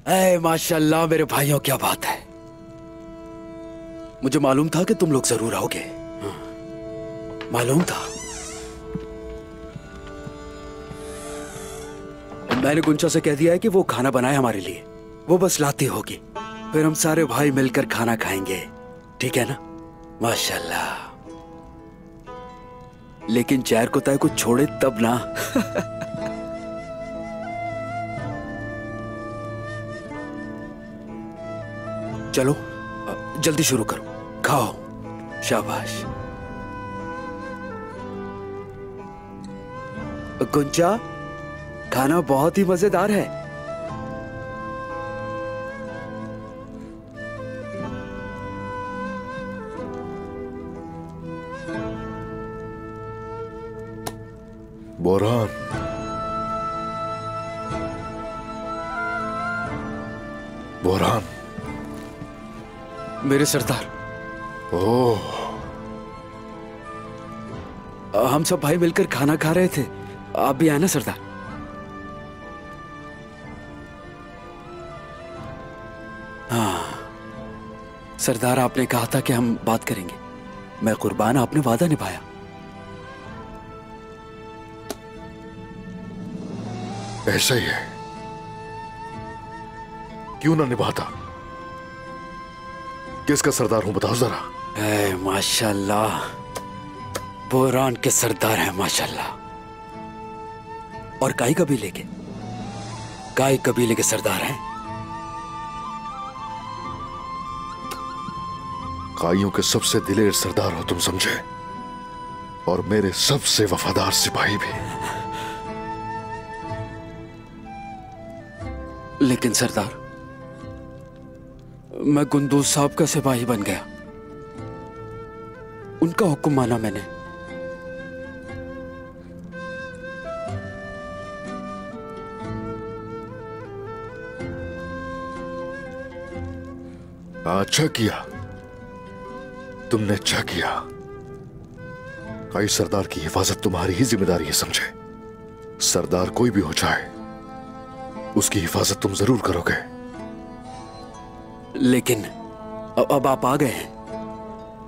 ऐ माशाल्लाह मेरे भाइयों, क्या बात है। मुझे मालूम था कि तुम लोग जरूर आओगे। मालूम था। मैंने गुंचा से कह दिया है कि वो खाना बनाए हमारे लिए। वो बस लाती होगी, फिर हम सारे भाई मिलकर खाना खाएंगे। ठीक है ना? माशाल्लाह। लेकिन जहर को तय कुछ छोड़े तब ना। चलो जल्दी शुरू करो, खाओ। शाबाश। गुंजा, खाना बहुत ही मजेदार है। Boron, boron. मेरे सरदार। ओह, हम सब भाई मिलकर खाना खा रहे थे। आप भी आए ना सरदार? हाँ सरदार, आपने कहा था कि हम बात करेंगे। मैं कुर्बान, आपने वादा निभाया। ऐसा ही है, क्यों ना निभाता। किसका सरदार हूं बताओ जरा। माशाल्लाह, बोरान के सरदार हैं माशाल्लाह। और काई कबीले के, काई कबीले के सरदार हैं। काइयों के सबसे दिलेर सरदार हो तुम, समझे? और मेरे सबसे वफादार सिपाही भी। लेकिन सरदार, मैं गुंदूज साहब का सिपाही बन गया। उनका हुक्म माना मैंने। अच्छा किया, तुमने अच्छा किया। काई सरदार की हिफाजत तुम्हारी ही जिम्मेदारी है, समझे? सरदार कोई भी हो जाए, उसकी हिफाजत तुम जरूर करोगे। लेकिन अब आप आ गए हैं।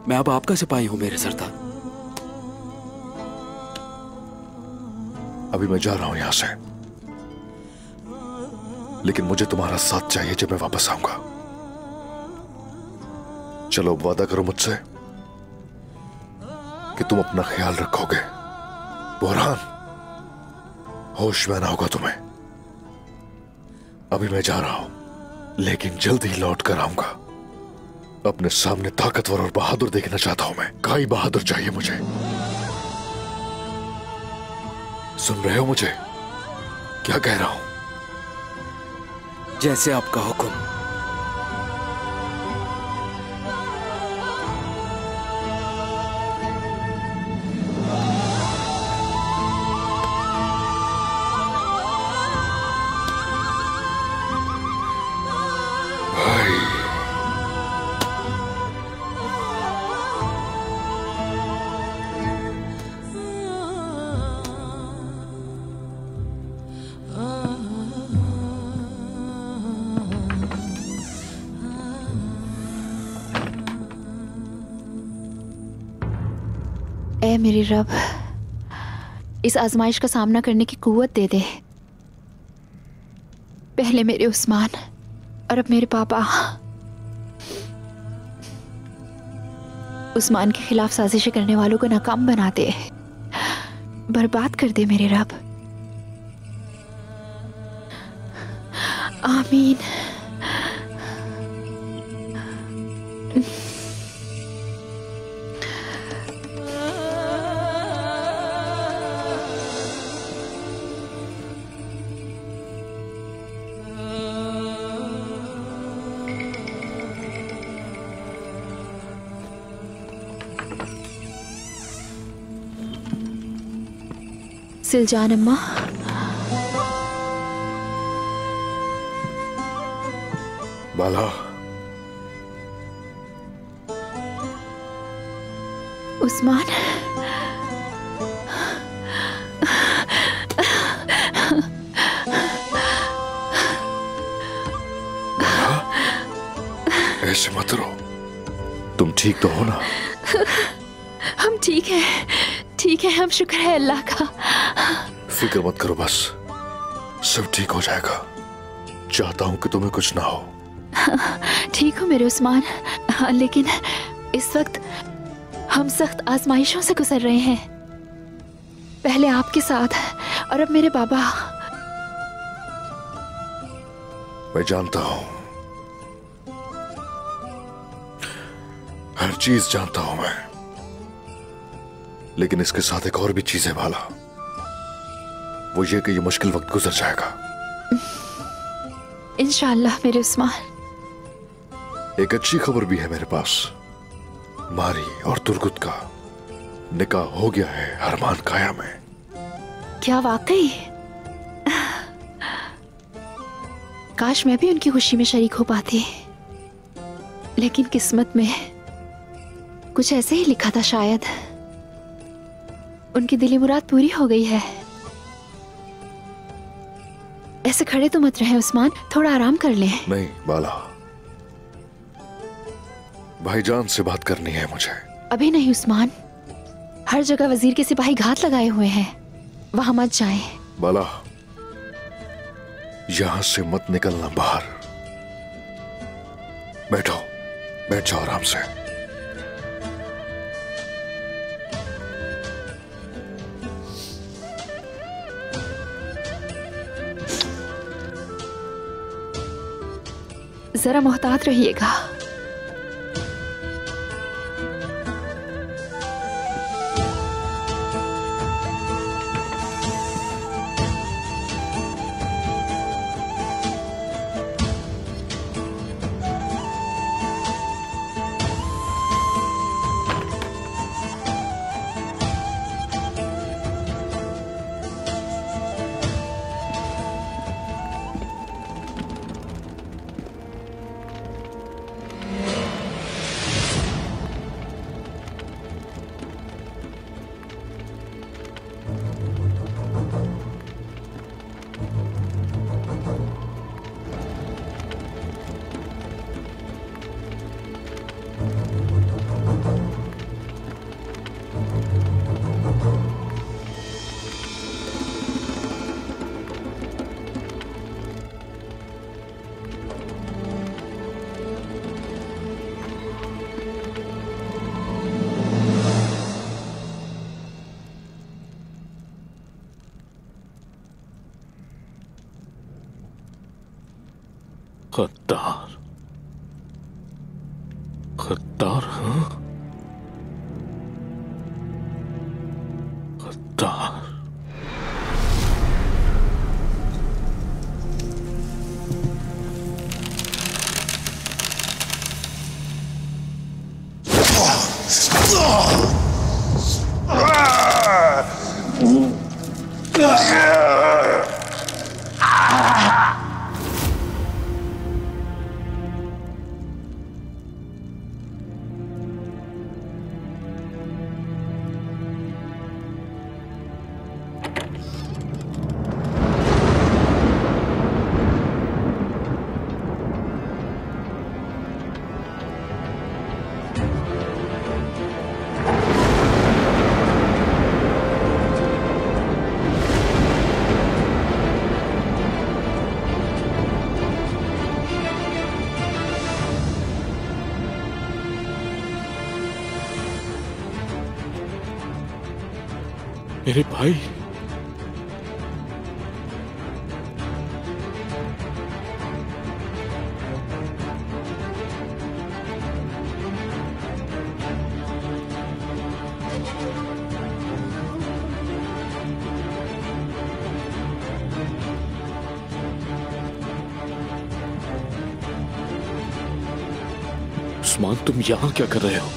मैं अब आपका सिपाही हूं मेरे सरदार। अभी मैं जा रहा हूं यहां से, लेकिन मुझे तुम्हारा साथ चाहिए जब मैं वापस आऊंगा। चलो अब वादा करो मुझसे कि तुम अपना ख्याल रखोगे। बोरान, होश में ना होगा तुम्हें। अभी मैं जा रहा हूं, लेकिन जल्द ही लौट कर आऊंगा। अपने सामने ताकतवर और बहादुर देखना चाहता हूं मैं। काई बहादुर चाहिए मुझे। सुन रहे हो मुझे क्या कह रहा हूं? जैसे आपका हुक्म। ऐ मेरे रब, इस आजमाइश का सामना करने की कुव्वत दे दे। पहले मेरे उस्मान और अब मेरे पापा। उस्मान के खिलाफ साजिशें करने वालों को नाकाम बना दे, बर्बाद कर दे मेरे रब। आमीन। सिलजान अम्मा, बाला, उस्मान, ऐसे मत रो। तुम ठीक तो हो ना? हम ठीक है, हम शुक्र है अल्लाह का। फिक्र मत करो, बस सब ठीक हो जाएगा। चाहता हूं कि तुम्हें कुछ ना हो। ठीक हो मेरे उस्मान, लेकिन इस वक्त हम सख्त आजमाइशों से गुजर रहे हैं। पहले आपके साथ और अब मेरे बाबा। मैं जानता हूं, हर चीज जानता हूं मैं, लेकिन इसके साथ एक और भी चीज है बाला। वो ये कि ये मुश्किल वक्त गुजर जाएगा इंशाअल्लाह मेरे उस्मान। एक अच्छी खबर भी है मेरे पास। मारी और तुर्गुत का निकाह हो गया है अरमान काया में। क्या वाकई? काश मैं भी उनकी खुशी में शरीक हो पाती, लेकिन किस्मत में कुछ ऐसे ही लिखा था शायद। उनकी दिली मुराद पूरी हो गई है। ऐसे खड़े तो मत रहे उस्मान, थोड़ा आराम कर लें। नहीं बाला, भाईजान से बात करनी है मुझे। अभी नहीं उस्मान, हर जगह वजीर के सिपाही घात लगाए हुए हैं, वहां मत जाएं। बाला, यहां से मत निकलना बाहर। बैठो, बैठ जाओ आराम से। जरा मोहतात रहिएगा। गद्दार, गद्दार, हाँ? गद्दार। मेरे भाई, उस्मान तुम यहां क्या कर रहे हो?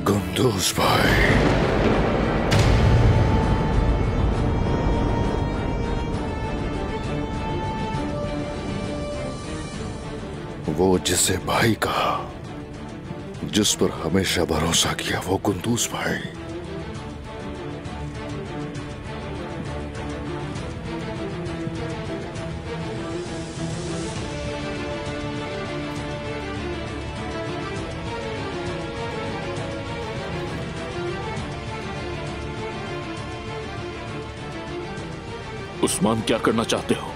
गुंदोज भाई, वो जिसे भाई कहा, जिस पर हमेशा भरोसा किया, वो कुंदूज भाई। उस्मान, क्या करना चाहते हो?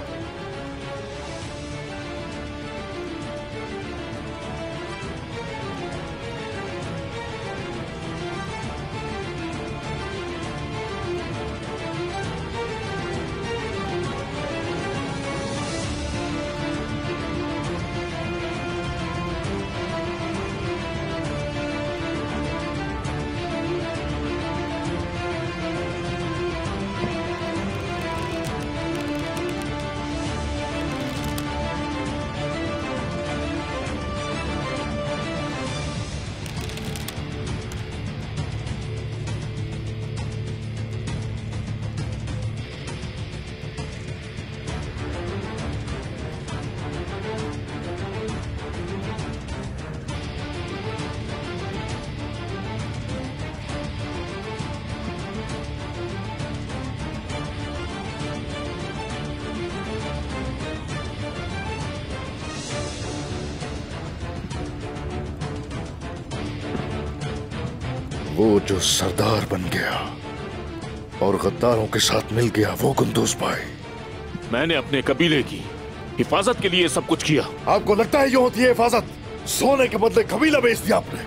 वो जो सरदार बन गया और गद्दारों के साथ मिल गया, वो कुंदूज भाई। मैंने अपने कबीले की हिफाजत के लिए सब कुछ किया। आपको लगता है ये होती है हिफाजत? सोने के बदले कबीला बेच दिया आपने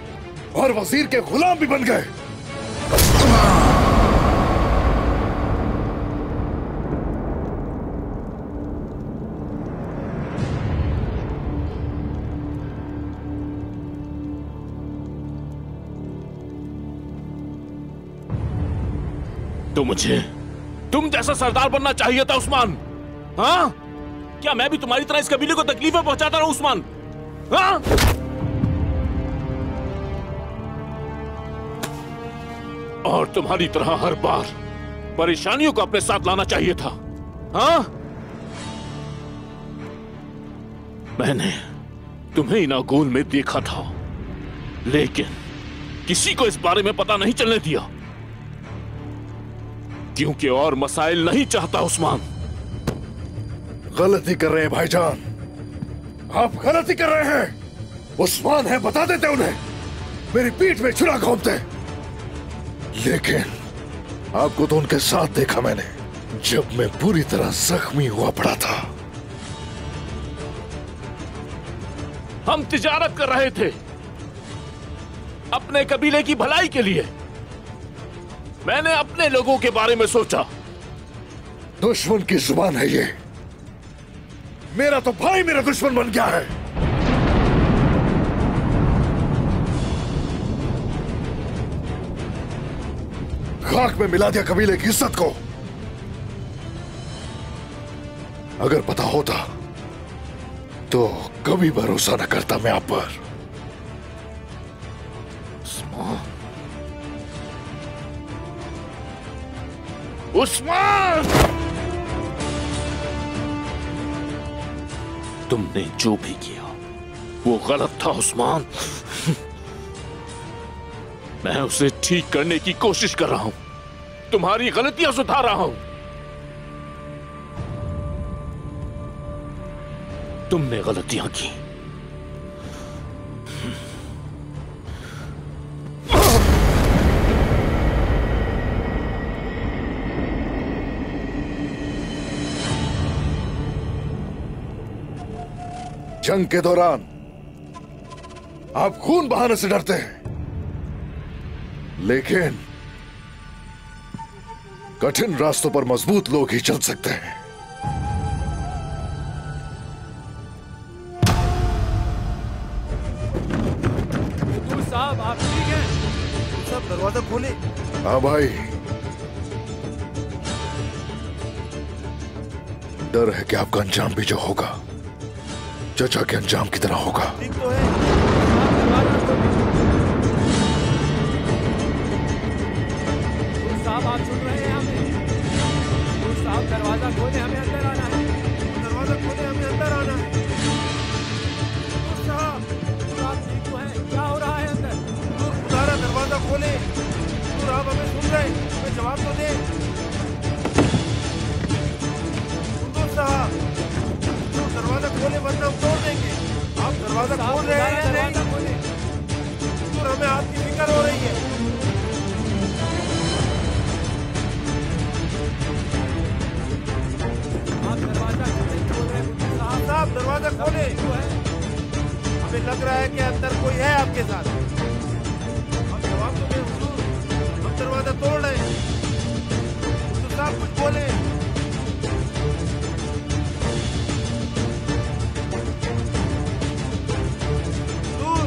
और वजीर के गुलाम भी बन गए। तो मुझे तुम जैसा सरदार बनना चाहिए था उस्मान। हाँ, क्या मैं भी तुम्हारी तरह इस कबीले को तकलीफें पहुंचाता रहूं उस्मान? हाँ? और तुम्हारी तरह हर बार परेशानियों को अपने साथ लाना चाहिए था। हाँ? मैंने तुम्हें इनागोल में देखा था, लेकिन किसी को इस बारे में पता नहीं चलने दिया, क्योंकि और मसाइल नहीं चाहता उस्मान। गलती कर रहे हैं भाईजान, आप गलती कर रहे हैं। उस्मान है, बता देते उन्हें, मेरी पीठ में छुरा घोंपते। लेकिन आपको तो उनके साथ देखा मैंने, जब मैं पूरी तरह जख्मी हुआ पड़ा था। हम तिजारत कर रहे थे अपने कबीले की भलाई के लिए। मैंने अपने लोगों के बारे में सोचा। दुश्मन की जुबान है ये। मेरा तो भाई मेरा दुश्मन बन गया है। खाक में मिला दिया कबीले की इज्जत को। अगर पता होता तो कभी भरोसा न करता मैं आप पर। उस्मान, तुमने जो भी किया वो गलत था उस्मान। मैं उसे ठीक करने की कोशिश कर रहा हूं, तुम्हारी गलतियां सुधार रहा हूं। तुमने गलतियां की, जंग के दौरान आप खून बहाने से डरते हैं, लेकिन कठिन रास्तों पर मजबूत लोग ही चल सकते हैं। साहब, आप ठीक हैं? सब दरवाजा खोले। हाँ भाई, डर है कि आपका अंजाम भी जो होगा चचा के अंजाम की तरह होगा। ठीक तो है। साहब, आप सुन रहे हैं हमें? साहब, दरवाजा खोले, हमें अंदर आना है। दरवाजा खोले, हमें अंदर आना है। साहब हमें सुन रहे हैं, हमें जवाब तो दें। कुंदूज साहब, तो दरवाजा खोले वरना हम तोड़ देंगे। आप दरवाजा खोल रहे हैं या नहीं? तो हमें आपकी फिक्र हो रही है। आप दरवाजा खोल रहे हैं साहब, दरवाजा खोले। हमें लग रहा है कि अंदर कोई है आपके साथ। अब जवाब तो दें हुजूर, हम दरवाजा तोड़ रहे हैं। तो साहब कुछ बोले। हुजूर,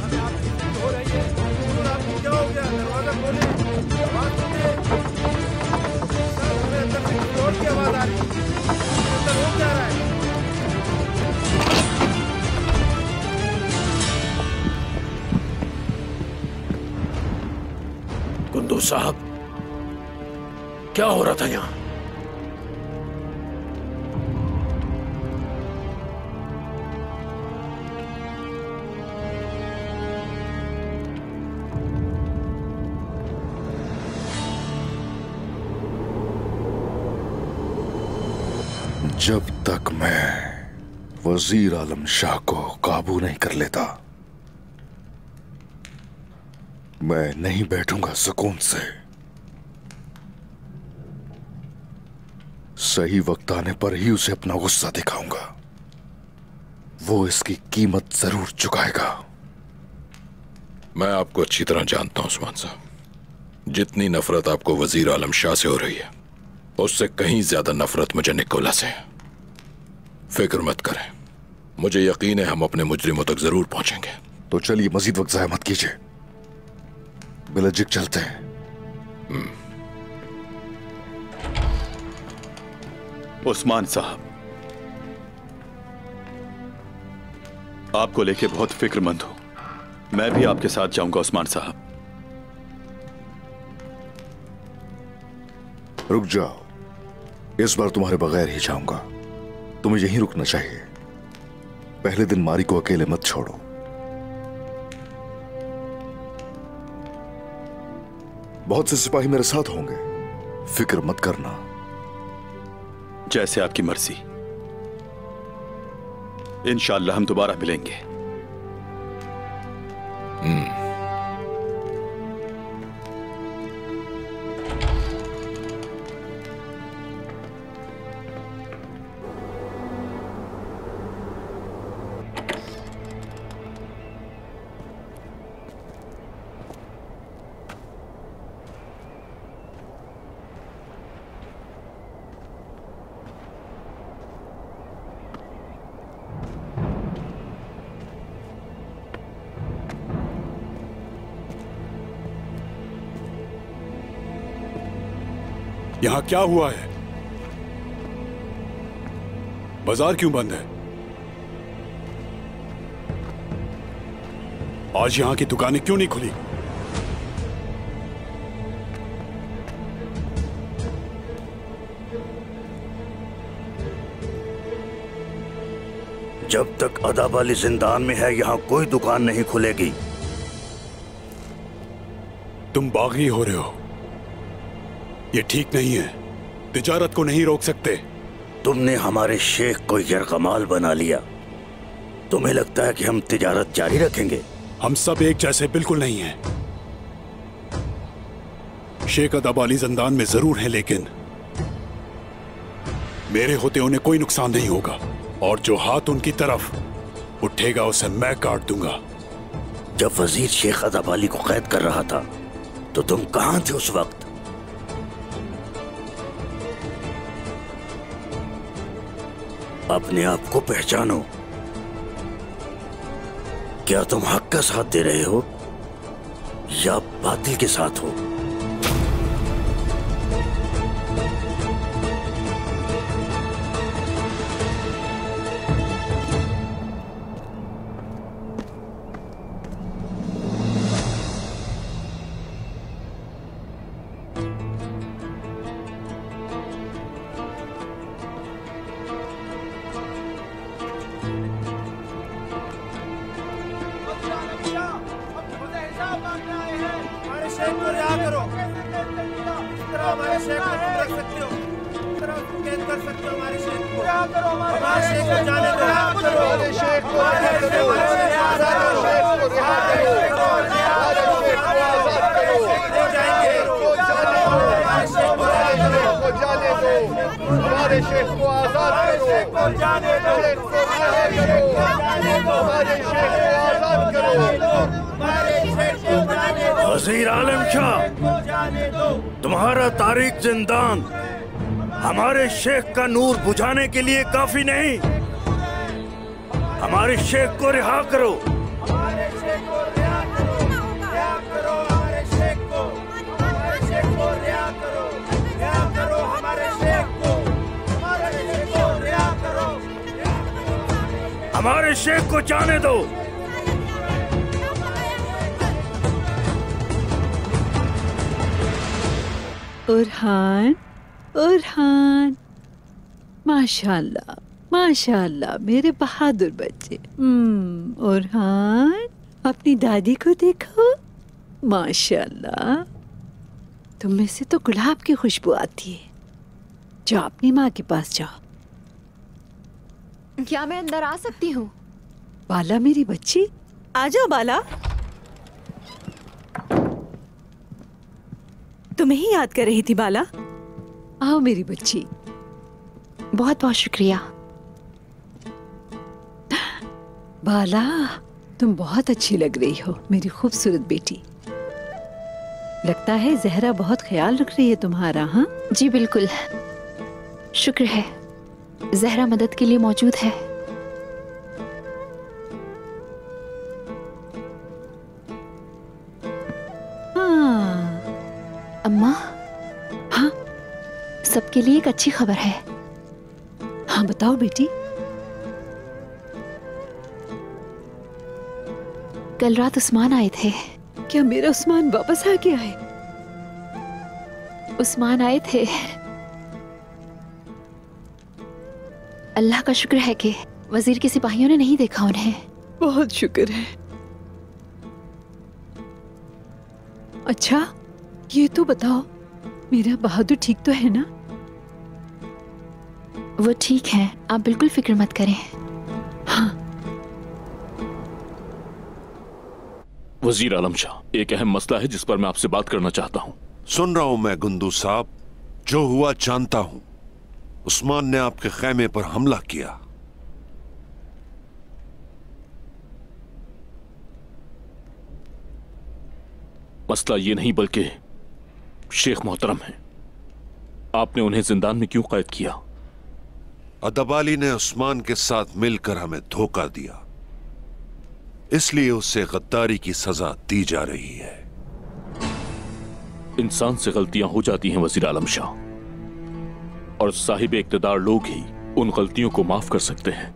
हमें आपकी फिक्र हो रही है। हुजूर आपको क्या हो गया? दरवाजा खोले, आवाज तो दें। साहब हमें अंदर से किसी और की आवाज आ रही है। अंदर हो क्या रहा है? कुंदूज साहब, क्या हो रहा था यहां? जब तक मैं वजीर आलम शाह को काबू नहीं कर लेता, मैं नहीं बैठूंगा सुकून से। सही वक्त आने पर ही उसे अपना गुस्सा दिखाऊंगा। वो इसकी कीमत जरूर चुकाएगा। मैं आपको अच्छी तरह जानता हूं उस्मान साहब। जितनी नफरत आपको वजीर आलम शाह से हो रही है, उससे कहीं ज्यादा नफरत मुझे निकोला से है। फिक्र मत करें, मुझे यकीन है हम अपने मुजरिमों तक जरूर पहुंचेंगे। तो चलिए, मजीद वक्त जाया मत कीजिए, बिलजिक चलते हैं। उस्मान साहब, आपको लेके बहुत फिक्रमंद हूं। मैं भी आपके साथ जाऊंगा उस्मान साहब। रुक जाओ, इस बार तुम्हारे बगैर ही जाऊंगा। तुम्हें यहीं रुकना चाहिए। पहले दिन मारी को अकेले मत छोड़ो। बहुत से सिपाही मेरे साथ होंगे, फिक्र मत करना। जैसे आपकी मर्जी। इंशाअल्लाह हम दोबारा मिलेंगे। यहां क्या हुआ है? बाजार क्यों बंद है? आज यहां की दुकानें क्यों नहीं खुली? जब तक अदाब अली जिंदान में है, यहां कोई दुकान नहीं खुलेगी। तुम बागी हो रहे हो, ये ठीक नहीं है। तिजारत को नहीं रोक सकते। तुमने हमारे शेख को यरगमाल बना लिया। तुम्हें लगता है कि हम तिजारत जारी रखेंगे? हम सब एक जैसे बिल्कुल नहीं हैं। शेख अदाब अली जिंदान में जरूर हैं, लेकिन मेरे होते उन्हें कोई नुकसान नहीं होगा, और जो हाथ उनकी तरफ उठेगा उसे मैं काट दूंगा। जब वजीर शेख अदाब अली को कैद कर रहा था तो तुम कहां थे उस वक्त? अपने आप को पहचानो। क्या तुम हक का साथ दे रहे हो या बातिल के साथ हो? शेख को रिहा करो। इस तरह हमारे शेख को तुम रख सकते हो, इस तरह तुम कैद कर सकते हो हमारे शेख को। हमारे शेख को जाने दो, रिहा करो हमारे शेख को, हमारे शेख को रिहा करो, शेख को रिहा करो, हमारे शेख को आजाद करो, हो जाएंगे, हमारे शेख को जाने दो, हमारे शेख को आजाद करो, शेख को जाने दो, शेख को रिहा करो, हमारे शेख को आजाद करो, हमारे शेख को जाने दो। वजीर आलम शाह, तुम्हारा तारीख जिंदान हमारे शेख का नूर बुझाने के लिए काफी नहीं। हमारे शेख को रिहा करो। हमारे शेख को रिहा करो, रिहा करो हमारे शेख को, हमारे शेख को रिहा करो, रिहा करो हमारे शेख को, हमारे शेख को रिहा करो, हमारे शेख को जाने दो। उरहान, उरहान, माशाल्लाह, माशाल्लाह मेरे बहादुर बच्चे। उरहान, अपनी दादी को देखो, माशाल्लाह। तुम में से तो गुलाब की खुशबू आती है। जाओ अपनी माँ के पास जाओ। क्या मैं अंदर आ सकती हूँ? बाला मेरी बच्ची, आजा बाला। तुम्हें ही याद कर रही थी बाला। आओ मेरी बच्ची। बहुत बहुत शुक्रिया। बाला, तुम बहुत अच्छी लग रही हो मेरी खूबसूरत बेटी। लगता है जहरा बहुत ख्याल रख रही है तुम्हारा। हाँ जी बिल्कुल, शुक्र है जहरा मदद के लिए मौजूद है। हाँ अम्मा, हाँ सबके लिए एक अच्छी खबर है। हाँ बताओ बेटी। कल रात उस्मान आए थे। क्या मेरा उस्मान वापस आ गया है? उस्मान आए थे। अल्लाह का शुक्र है कि वजीर के सिपाहियों ने नहीं देखा उन्हें। बहुत शुक्र है। अच्छा ये तो बताओ, मेरा बहादुर ठीक तो है ना? वो ठीक है, आप बिल्कुल फिक्र मत करें। हाँ। वजीर आलम शाह, एक अहम मसला है जिस पर मैं आपसे बात करना चाहता हूँ। सुन रहा हूं मैं गुंदू साहब। जो हुआ जानता हूं। उस्मान ने आपके खैमे पर हमला किया। मसला ये नहीं बल्कि शेख मोहतरम है। आपने उन्हें जिंदान में क्यों कैद किया? अदबाली ने उस्मान के साथ मिलकर हमें धोखा दिया, इसलिए उसे गद्दारी की सजा दी जा रही है। इंसान से गलतियां हो जाती हैं वजीर आलम शाह, और साहिब इक्तदार लोग ही उन गलतियों को माफ कर सकते हैं।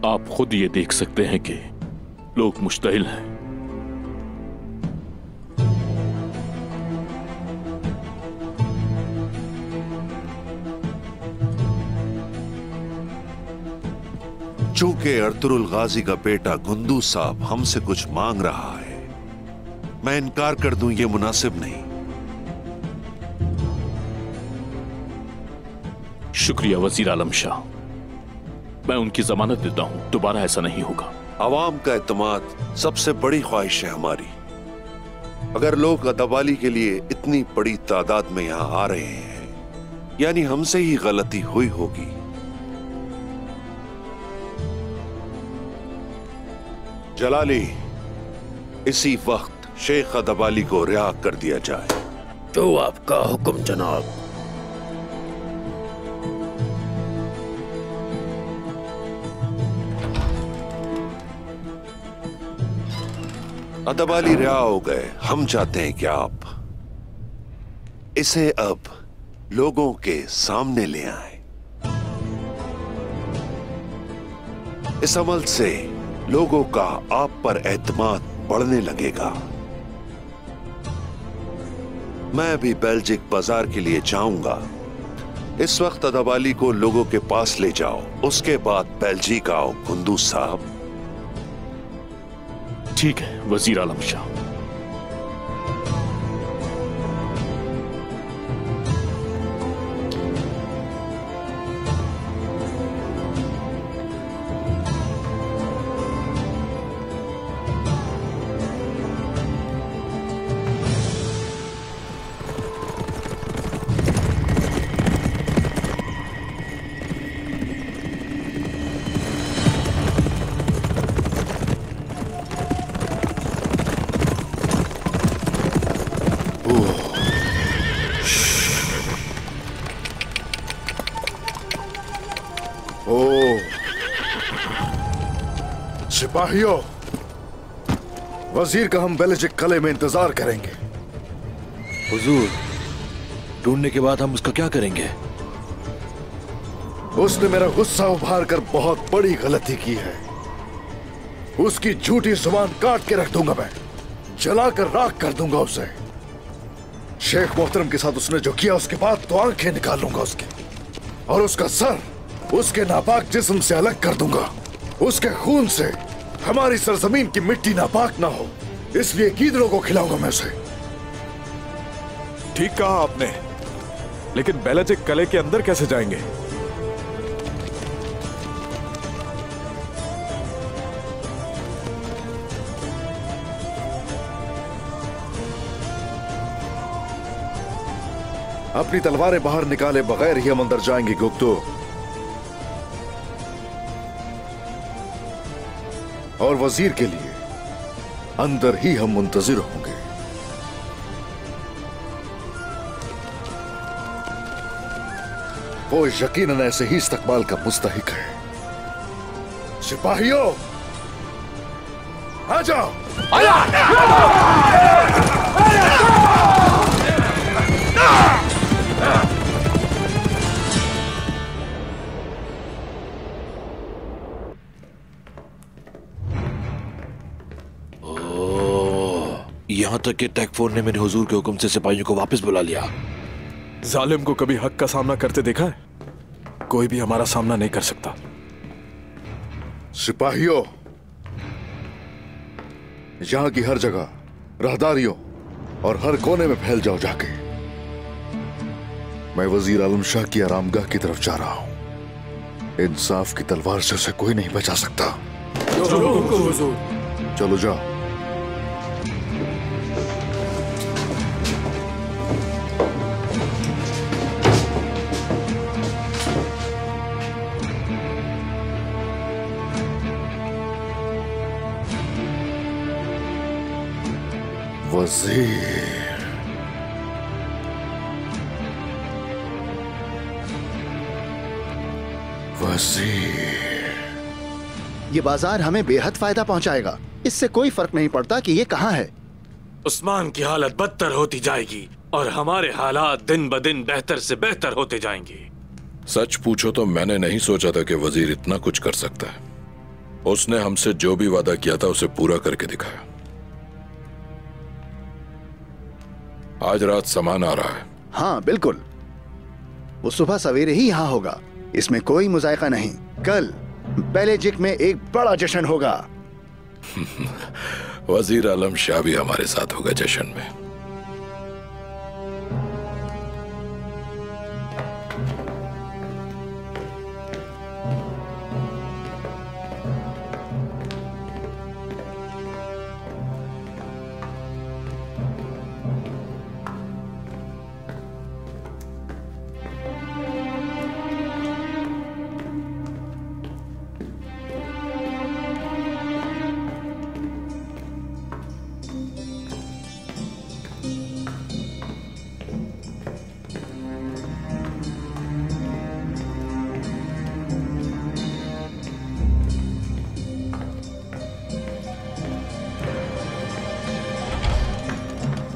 आप खुद ये देख सकते हैं कि लोग मुश्तइल हैं। चूंकि अर्तुरुल गाजी का बेटा गुंदू साहब हमसे कुछ मांग रहा है, मैं इनकार कर दूं ये मुनासिब नहीं। शुक्रिया वजीर आलम शाह, मैं उनकी जमानत देता हूं, दोबारा ऐसा नहीं होगा। अवाम का एतमाद सबसे बड़ी ख्वाहिश है हमारी। अगर लोग अदबाली के लिए इतनी बड़ी तादाद में यहां आ रहे हैं, यानी हमसे ही गलती हुई होगी। जलाली, इसी वक्त शेख अदबाली को रिहा कर दिया जाए। जो आपका हुक्म जनाब। अदबाली रिहा हो गए। हम चाहते हैं कि आप इसे अब लोगों के सामने ले आए। इस अमल से लोगों का आप पर एतमाद बढ़ने लगेगा। मैं भी बेल्जिक बाजार के लिए जाऊंगा। इस वक्त अदबाली को लोगों के पास ले जाओ, उसके बाद बेल्जिक आओ गुंदू साहब। ठीक है वजीर आलम शाह। सिपाहियों, वजीर का हम बेलजिक किले में इंतजार करेंगे। हुजूर, ढूंढने के बाद हम उसका क्या करेंगे? उसने मेरा गुस्सा उभार कर बहुत बड़ी गलती की है। उसकी झूठी जुबान काट के रख दूंगा मैं, जलाकर राख कर दूंगा उसे। शेख मोहतरम के साथ उसने जो किया उसके बाद तो आंखें निकाल लूंगा उसकी, और उसका सर उसके नापाक जिस्म से अलग कर दूंगा। उसके खून से हमारी सरजमीन की मिट्टी नापाक ना हो, इसलिए गीदड़ों को खिलाऊंगा मैं उसे। ठीक कहा आपने, लेकिन बेलजिक किले के अंदर कैसे जाएंगे? अपनी तलवारें बाहर निकाले बगैर ही हम अंदर जाएंगे गुप्तो, और वजीर के लिए अंदर ही हम मुंतजिर होंगे। वो यकीनन ऐसे ही इस्तकबाल का मुस्तहिक है। सिपाहियों, आ जाओ। यहां तक कि टैकफोर ने मेरे हुजूर के हुक्म से सिपाहियों को वापस बुला लिया। जालिम को कभी हक का सामना करते देखा है? कोई भी हमारा सामना नहीं कर सकता। सिपाहियों, यहां की हर जगह राहदारियों और हर कोने में फैल जाओ जाके। मैं वजीर आलम शाह की आरामगाह की तरफ जा रहा हूं। इंसाफ की तलवार से उसे कोई नहीं बचा सकता। चलो जाओ। वजीर, ये बाजार हमें बेहद फायदा पहुंचाएगा। इससे कोई फर्क नहीं पड़ता कि ये कहां है। उस्मान की हालत बदतर होती जाएगी और हमारे हालात दिन ब दिन बेहतर से बेहतर होते जाएंगे। सच पूछो तो मैंने नहीं सोचा था कि वजीर इतना कुछ कर सकता है। उसने हमसे जो भी वादा किया था उसे पूरा करके दिखाया। आज रात सामान आ रहा है। हाँ बिल्कुल, वो सुबह सवेरे ही यहाँ होगा, इसमें कोई मुजायका नहीं। कल बेलजिक में एक बड़ा जश्न होगा। वजीर आलम शाह भी हमारे साथ होगा जश्न में।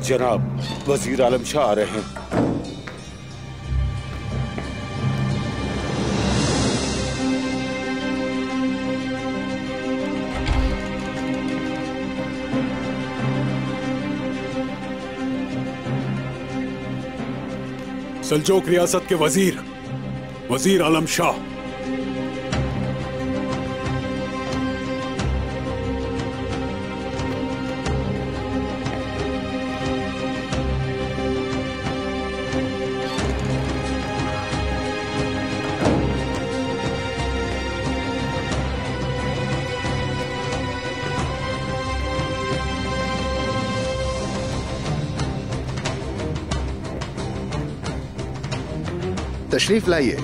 जनाब, वजीर आलम शाह आ रहे हैं। सल्जोक रियासत के वजीर आलम शाह। तशरीफ लाइए,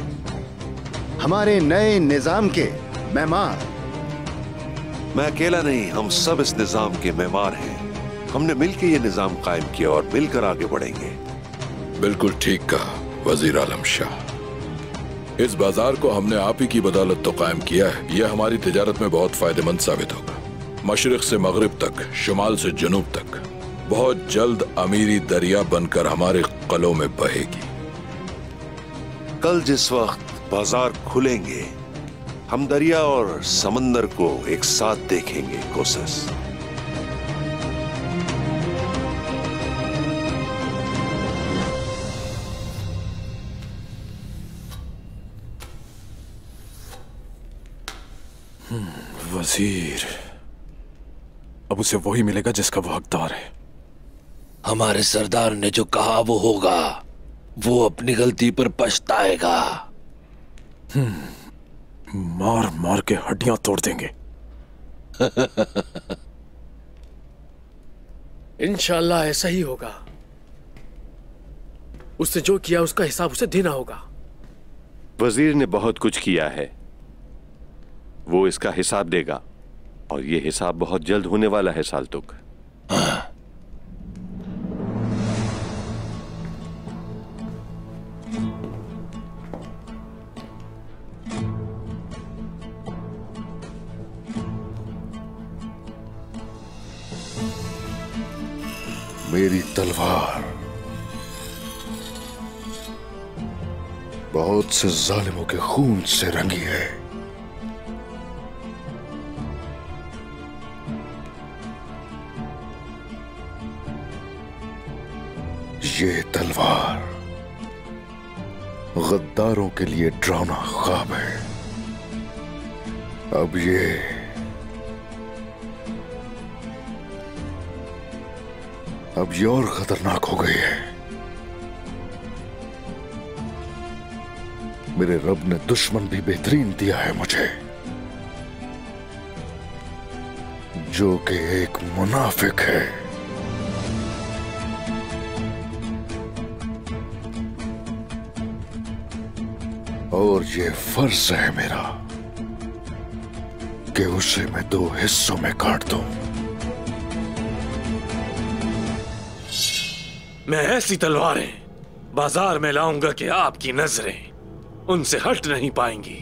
हमारे नए निजाम के मेहमान। मैं अकेला नहीं, हम सब इस निजाम के मेहमान हैं। हमने मिलकर ये निजाम कायम किया और मिलकर आगे बढ़ेंगे। बिल्कुल ठीक कहा वजीर आलम शाह। इस बाजार को हमने आप ही की बदौलत तो कायम किया है। यह हमारी तिजारत में बहुत फायदेमंद साबित होगा। मशरिक से मगरिब तक, शुमाल से जनूब तक बहुत जल्द अमीरी दरिया बनकर हमारे कलों में बहेगी। कल जिस वक्त बाजार खुलेंगे, हम दरिया और समंदर को एक साथ देखेंगे। कोसस, वजीर, अब उसे वही मिलेगा जिसका वो हकदार है। हमारे सरदार ने जो कहा वो होगा। वो अपनी गलती पर पछताएगा। मार मार के हड्डियां तोड़ देंगे। इंशाल्लाह ऐसा ही होगा। उसने जो किया उसका हिसाब उसे देना होगा। वजीर ने बहुत कुछ किया है, वो इसका हिसाब देगा और ये हिसाब बहुत जल्द होने वाला है साल्तुक। मेरी तलवार बहुत से जालिमों के खून से रंगी है। ये तलवार गद्दारों के लिए डरावना ख्वाब है। अब ये और खतरनाक हो गई है। मेरे रब ने दुश्मन भी बेहतरीन दिया है मुझे, जो कि एक मुनाफिक है। और ये फर्ज है मेरा कि उसे मैं 2 हिस्सों में काट दूं। मैं ऐसी तलवारें बाजार में लाऊंगा कि आपकी नजरें उनसे हट नहीं पाएंगी।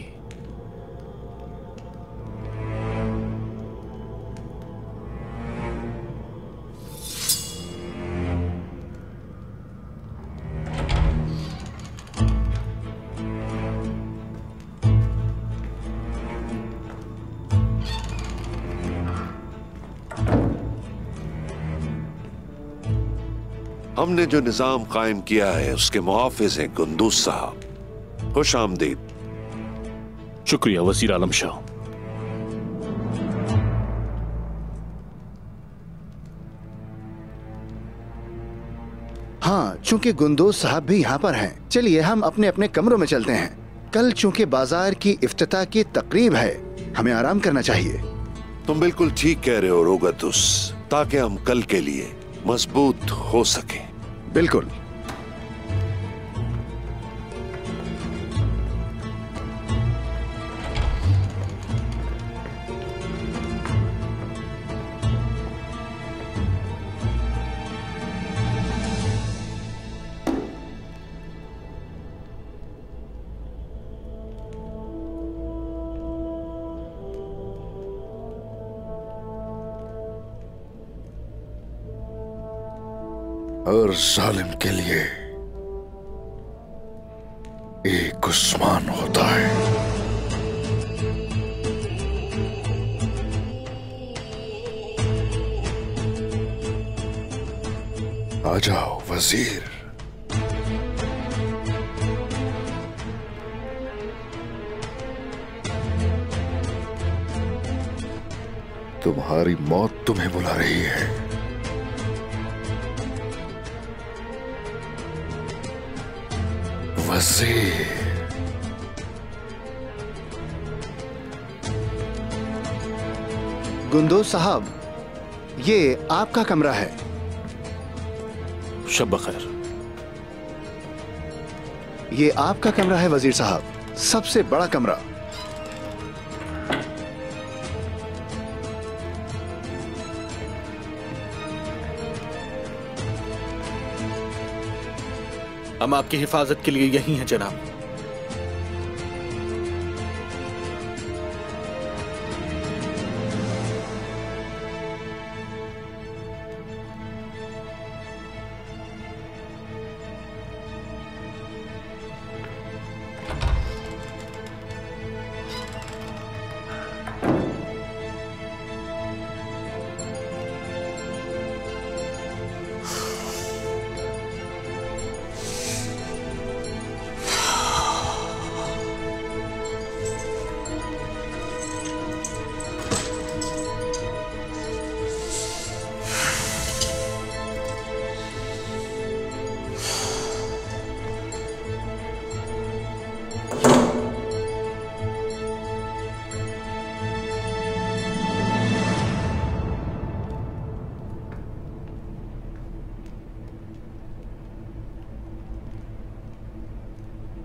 हमने जो निजाम कायम किया है उसके मुहाफिज हैं कुंदूस साहब। खुश आमदीद। शुक्रिया वजीर आलम शाह। हाँ, चूंकि गुंदोज साहब भी यहाँ पर हैं, चलिए हम अपने अपने कमरों में चलते हैं। कल चूंकि बाजार की इफ्तिताह की तकरीब है, हमें आराम करना चाहिए। तुम बिल्कुल ठीक कह रहे हो रोगतुस, ताकि हम कल के लिए मजबूत हो सके। बिल्कुल। हर जालिम के लिए एक उस्मान होता है। आ जाओ वजीर। तुम्हारी मौत तुम्हें बुला रही है। वजीर, गुंदोज साहब, ये आपका कमरा है। शब बखैर। ये आपका कमरा है वजीर साहब, सबसे बड़ा कमरा। हम आपकी हिफाजत के लिए यही हैं जनाब।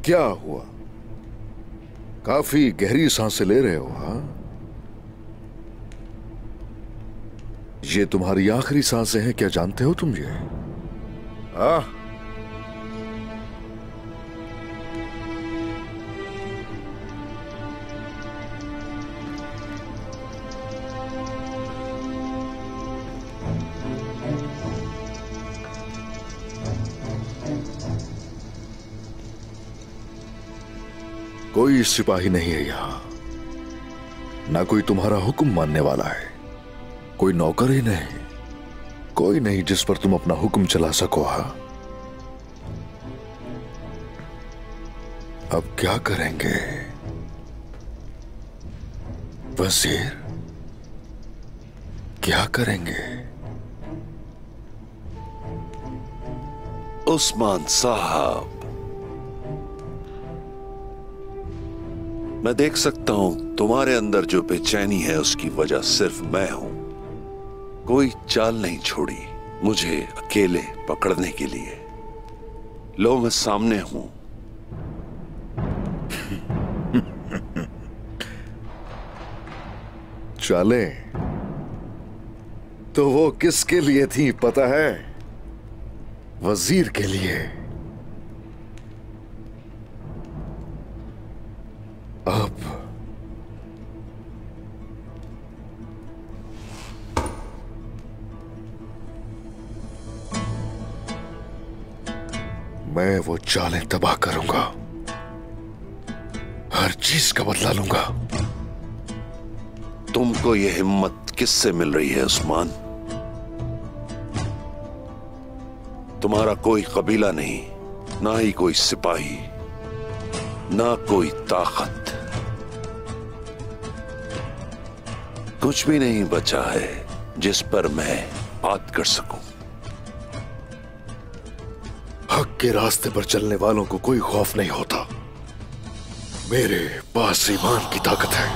क्या हुआ? काफी गहरी सांसें ले रहे हो? हाँ, ये तुम्हारी आखिरी सांसें हैं, क्या जानते हो तुम ये? हाँ, कोई सिपाही नहीं है यहां, ना कोई तुम्हारा हुक्म मानने वाला है, कोई नौकर ही नहीं, कोई नहीं जिस पर तुम अपना हुक्म चला सको। हाँ, अब क्या करेंगे वजीर, क्या करेंगे? उस्मान साहब, मैं देख सकता हूं तुम्हारे अंदर जो बेचैनी है उसकी वजह सिर्फ मैं हूं। कोई चाल नहीं छोड़ी मुझे अकेले पकड़ने के लिए। लो मैं सामने हूं। चालें तो वो किसके लिए थी पता है? वजीर के लिए। अब मैं वो चालें तबाह करूंगा, हर चीज का बदला लूंगा। तुमको ये हिम्मत किससे मिल रही है उस्मान? तुम्हारा कोई कबीला नहीं, ना ही कोई सिपाही, ना कोई ताकत, कुछ भी नहीं बचा है जिस पर मैं बात कर सकूं। हक के रास्ते पर चलने वालों को कोई खौफ नहीं होता। मेरे पास ईमान की ताकत है।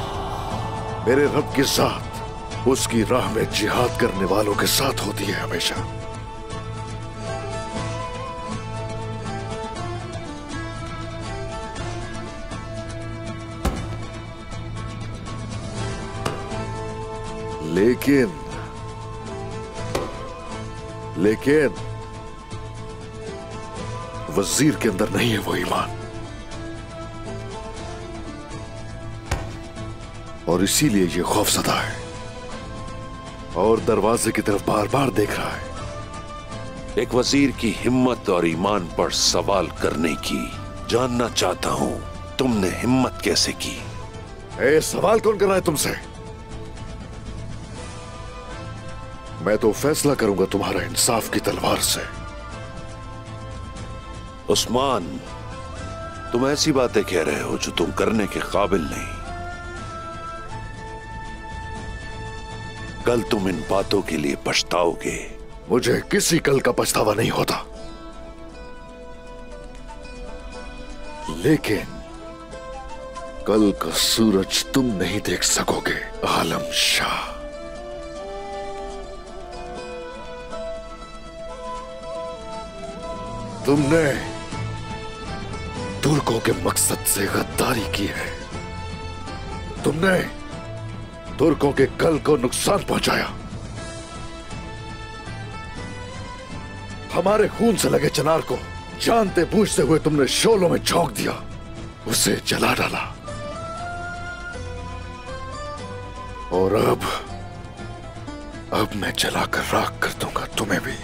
मेरे रब के साथ, उसकी राह में जिहाद करने वालों के साथ होती है हमेशा। लेकिन वजीर के अंदर नहीं है वो ईमान, और इसीलिए ये खौफज़दा है और दरवाजे की तरफ बार बार देख रहा है। एक वजीर की हिम्मत और ईमान पर सवाल करने की जानना चाहता हूं, तुमने हिम्मत कैसे की? सवाल कौन कर रहा है तुमसे? मैं तो फैसला करूंगा तुम्हारा इंसाफ की तलवार से। उस्मान, तुम ऐसी बातें कह रहे हो जो तुम करने के काबिल नहीं। कल तुम इन बातों के लिए पछताओगे। मुझे किसी कल का पछतावा नहीं होता, लेकिन कल का सूरज तुम नहीं देख सकोगे आलम शाह। तुमने तुर्कों के मकसद से गद्दारी की है। तुमने तुर्कों के कल को नुकसान पहुंचाया। हमारे खून से लगे चिनार को जानते बूझते हुए तुमने शोलों में झोंक दिया, उसे जला डाला। और अब मैं जलाकर राख कर दूंगा तुम्हें भी।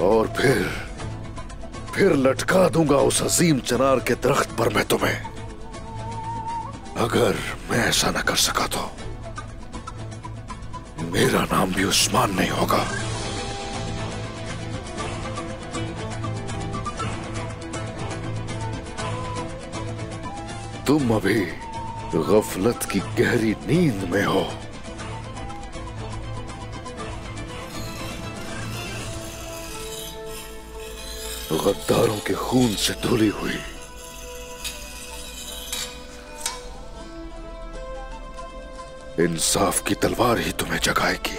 और फिर लटका दूंगा उस अजीम चिनार के दरख्त पर मैं तुम्हें। अगर मैं ऐसा न कर सका तो मेरा नाम भी उस्मान नहीं होगा। तुम अभी गफलत की गहरी नींद में हो। गद्दारों के खून से धुली हुई इंसाफ की तलवार ही तुम्हें जगाएगी।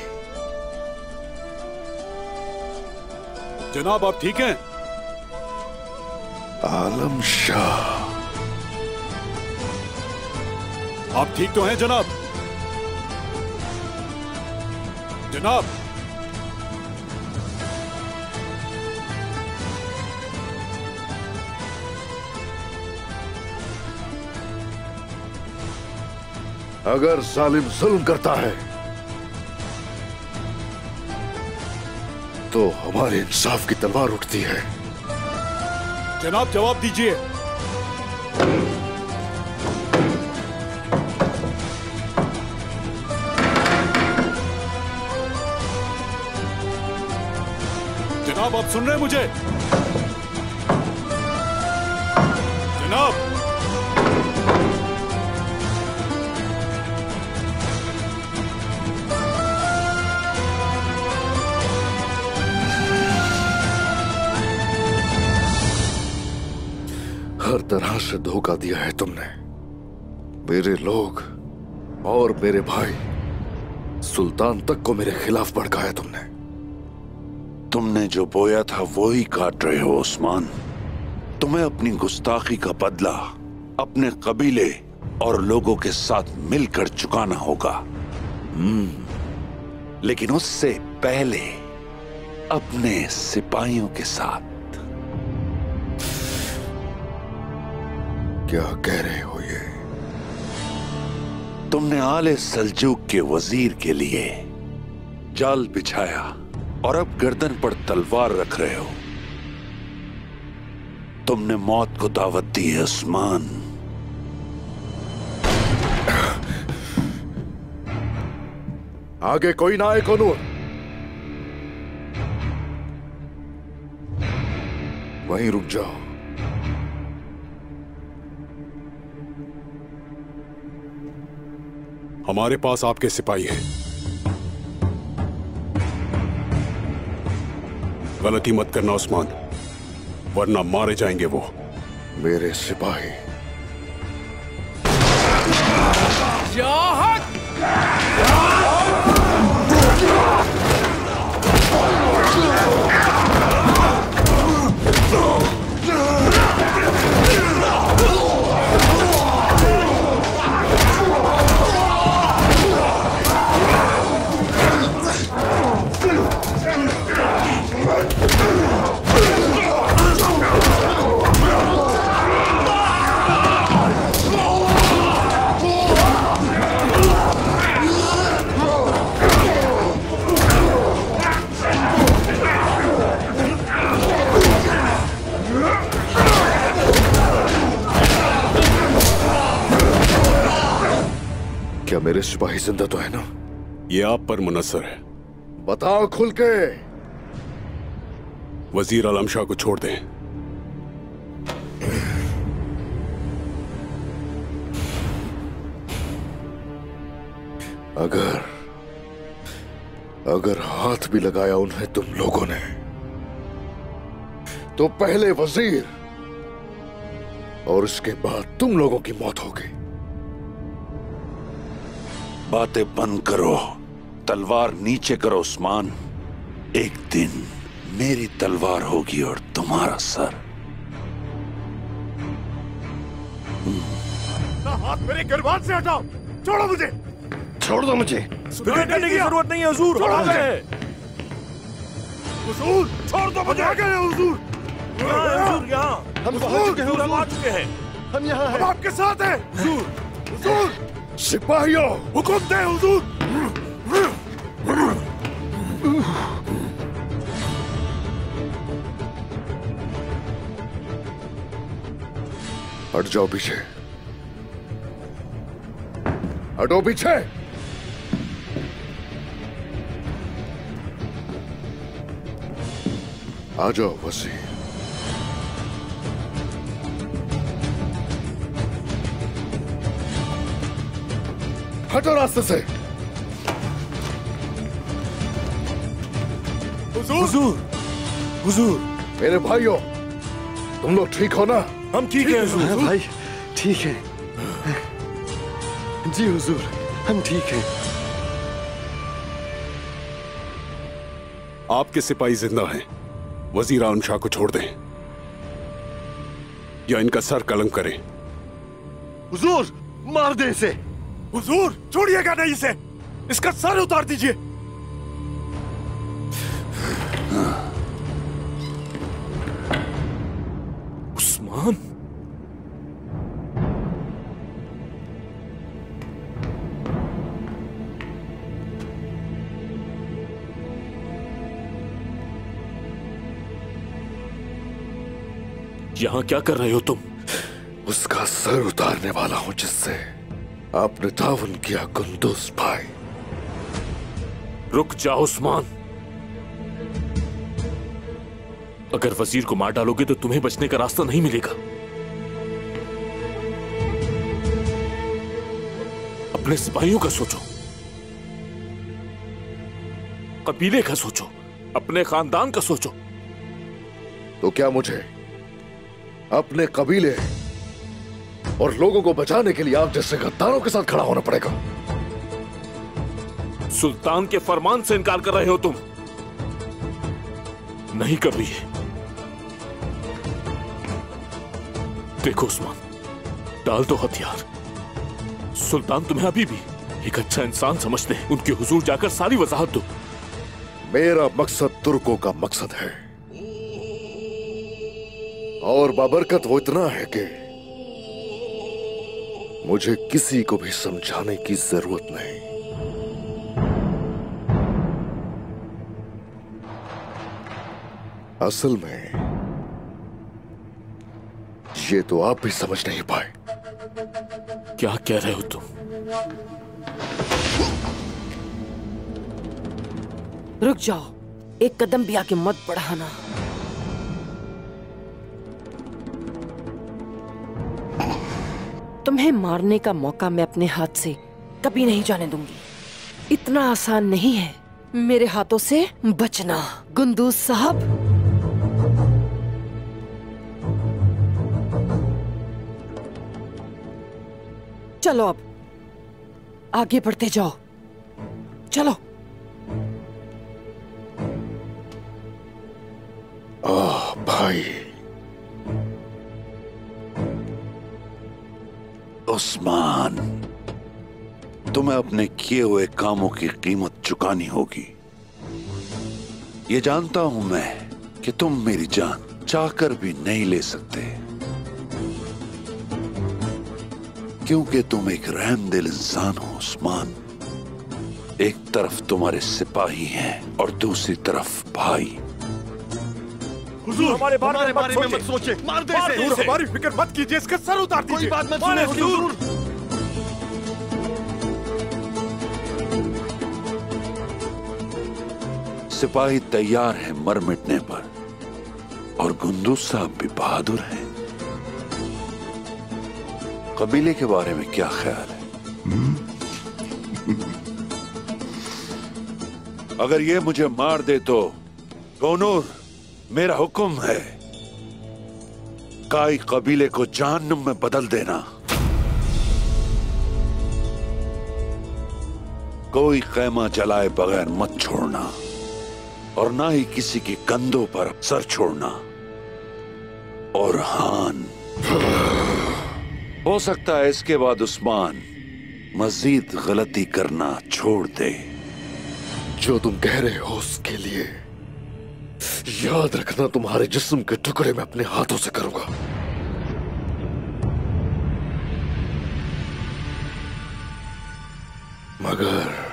जनाब आप ठीक हैं? आलम शाह, आप ठीक तो हैं जनाब? जनाब अगर जालिम जुल्म करता है तो हमारे इंसाफ की तलवार उठती है। जनाब जवाब दीजिए। जनाब आप सुन रहे हैं मुझे? जनाब हर तरह से धोखा दिया है तुमने। मेरे लोग और मेरे भाई सुल्तान तक को मेरे खिलाफ भड़काया तुमने। तुमने जो बोया था वो ही काट रहे हो उस्मान। तुम्हें अपनी गुस्ताखी का बदला अपने कबीले और लोगों के साथ मिलकर चुकाना होगा। लेकिन उससे पहले अपने सिपाहियों के साथ। क्या कह रहे हो ये? तुमने आले सल्जूक के वजीर के लिए जाल बिछाया और अब गर्दन पर तलवार रख रहे हो। तुमने मौत को दावत दी है उस्मान। आगे कोई ना आए कोनूर, वहीं रुक जाओ। हमारे पास आपके सिपाही हैं। गलती मत करना उस्मान, वरना मारे जाएंगे वो। मेरे सिपाही क्या मेरे सिपाही जिंदा तो है ना? ये आप पर मुनस्सर है। बताओ खुल के। वजीर आलम शाह को छोड़ दें। अगर हाथ भी लगाया उन्हें तुम लोगों ने, तो पहले वजीर और उसके बाद तुम लोगों की मौत होगी। बातें बंद करो, तलवार नीचे करो उस्मान। एक दिन मेरी तलवार होगी और तुम्हारा सर। हाथ मेरे गिरबान से हटाओ, छोड़ो मुझे, छोड़ दो मुझे। फिक्र करने की जरूरत नहीं है हुजूर, हम आ गए। हुजूर छोड़ दो मुझे। आ गए हुजूर। हुजूर यहाँ हम पहुंच चुके हैं, हम आ चुके हैं। हम यहाँ हैं। हम आपके साथ हैं हुजूर। हुजूर सिपाहियों हुक्म दे हुजूर। हट जाओ पीछे, हटो पीछे। आ जाओ वजीर। हटो रास्ते से। हुजूर, हुजूर, मेरे भाइयों, तुम लोग ठीक हो ना? हम ठीक हैं हुजूर। भाई ठीक है जी हुजूर, हम ठीक हैं। आपके सिपाही जिंदा हैं। वजीर आलम शाह को छोड़ दें या इनका सर कलम करें। हुजूर मार दे इसे। हुजूर छोड़िएगा नहीं इसे, इसका सर उतार दीजिए। उस्मान, यहां क्या कर रहे हो तुम? उसका सर उतारने वाला हूं जिससे आपने ताउन किया कुंदूस भाई। रुक जाओ उस्मान, अगर वजीर को मार डालोगे तो तुम्हें बचने का रास्ता नहीं मिलेगा। अपने सिपाहियों का सोचो, कबीले का सोचो, अपने खानदान का सोचो। तो क्या मुझे अपने कबीले और लोगों को बचाने के लिए आप जैसे गद्दारों के साथ खड़ा होना पड़ेगा? सुल्तान के फरमान से इनकार कर रहे हो तुम? नहीं कभी। देखो उस्मान, डाल दो हथियार। सुल्तान तुम्हें अभी भी एक अच्छा इंसान समझते हैं। उनके हुजूर जाकर सारी वजाहत दो। मेरा मकसद तुर्कों का मकसद है और बाबरकत वो इतना है कि मुझे किसी को भी समझाने की जरूरत नहीं। असल में ये तो आप भी समझ नहीं पाए। क्या कह रहे हो तुम? रुक जाओ, एक कदम भी आगे मत बढ़ाना। तुम्हें मारने का मौका मैं अपने हाथ से कभी नहीं जाने दूंगी। इतना आसान नहीं है मेरे हाथों से बचना, गुंदूस साहब। चलो अब आगे बढ़ते जाओ, चलो। भाई उस्मान, तुम्हें अपने किए हुए कामों की कीमत चुकानी होगी। ये जानता हूं मैं कि तुम मेरी जान चाहकर भी नहीं ले सकते, क्योंकि तुम एक रहमदिल इंसान हो उस्मान। एक तरफ तुम्हारे सिपाही हैं और दूसरी तरफ भाई। हुजूर हमारे बारे में मत सोचिए, मार दे इसे। हमारी फिक्र मत कीजिए, इसका सर उतार दीजिए। कोई बात मत सुने हुजूर। सिपाही तैयार हैं मर मिटने पर, और गुंदूस साहब भी बहादुर हैं। कबीले के बारे में क्या ख्याल है? अगर ये मुझे मार दे तो गोनूर, मेरा हुक्म है, काई कबीले को जहन्नुम में बदल देना। कोई खैमा जलाए बगैर मत छोड़ना। और ना ही किसी के कंधों पर सर छोड़ना। और हान, हो सकता है इसके बाद उस्मान मजीद गलती करना छोड़ दे। जो तुम कह रहे हो उसके लिए याद रखना, तुम्हारे जिस्म के टुकड़े मैं अपने हाथों से करूंगा। मगर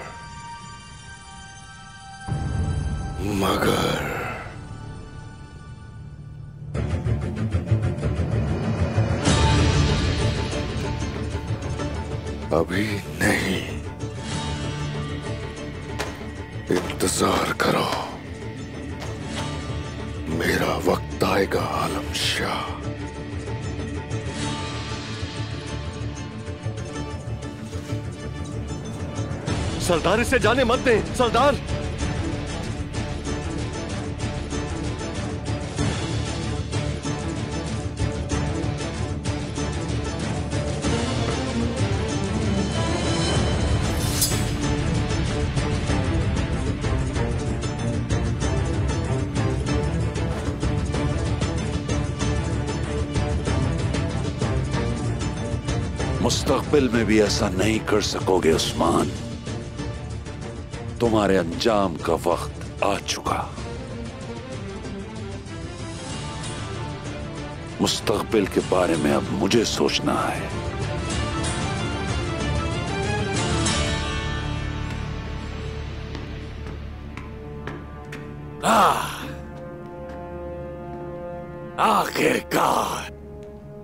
अभी नहीं, इंतजार करो, मेरा वक्त आएगा आलम शाह। सरदार इसे जाने मत दें, सरदार। मुस्तकबिल में भी ऐसा नहीं कर सकोगे उस्मान। तुम्हारे अंजाम का वक्त आ चुका। मुस्तकबिल के बारे में अब मुझे सोचना है।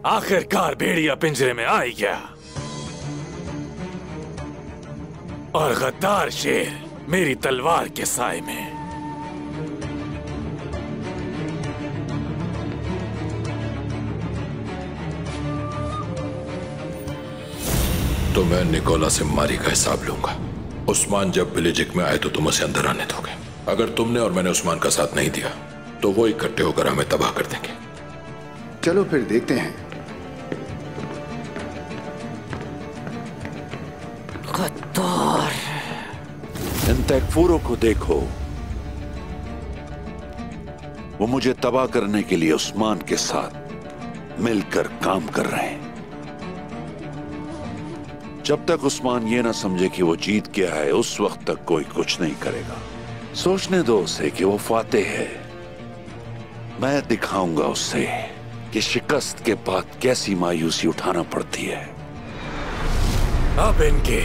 आखिरकार भेड़िया पिंजरे में आ ही गया और गद्दार शेर मेरी तलवार के साए में। तो मैं निकोला से मारी का हिसाब लूंगा। उस्मान जब बिलिजिक में आए तो तुम उसे अंदर आने दोगे। अगर तुमने और मैंने उस्मान का साथ नहीं दिया तो वो इकट्ठे होकर हमें तबाह कर देंगे। चलो फिर देखते हैं। गद्दार, इन तकफूरों को देखो, वो मुझे तबाह करने के लिए उस्मान के साथ मिलकर काम कर रहे हैं। जब तक उस्मान ये ना समझे कि वो जीत गया है, उस वक्त तक कोई कुछ नहीं करेगा। सोचने दो उसे कि वो फातेह है। मैं दिखाऊंगा उसे कि शिकस्त के बाद कैसी मायूसी उठाना पड़ती है। अब इनके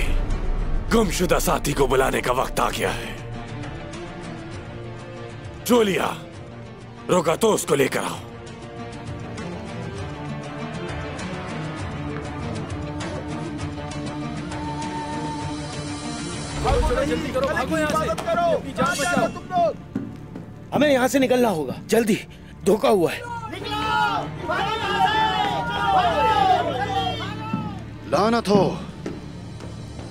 गुमशुदा साथी को बुलाने का वक्त आ गया है। जोलिया, रोका तो उसको लेकर आओ। जल्दी करो, भागो यहाँ से, अपनी जान बचाओ। हमें यहाँ से निकलना होगा, जल्दी, धोखा हुआ है। लानत हो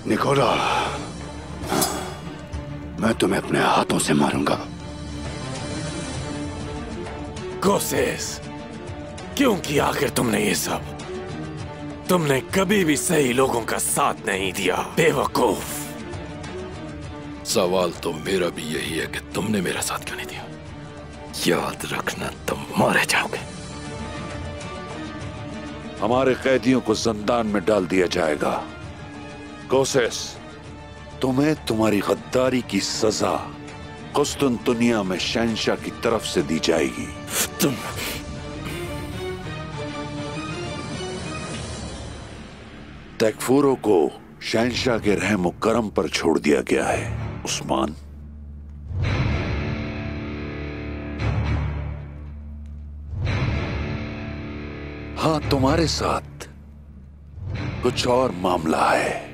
निकोला, मैं तुम्हें अपने हाथों से मारूंगा। कोसेस, क्यों किया आखिर तुमने ये सब? तुमने कभी भी सही लोगों का साथ नहीं दिया, बेवकूफ। सवाल तो मेरा भी यही है कि तुमने मेरा साथ क्यों नहीं दिया। याद रखना, तुम मारे जाओगे। हमारे कैदियों को जिंदान में डाल दिया जाएगा। कोसेस, तुम्हें तुम्हारी गद्दारी की सजा कुस्तुनतुनिया में शहंशाह की तरफ से दी जाएगी। तुम तकफूरों को शहंशाह के रहम और करम पर छोड़ दिया गया है उस्मान। हाँ, तुम्हारे साथ कुछ और मामला है।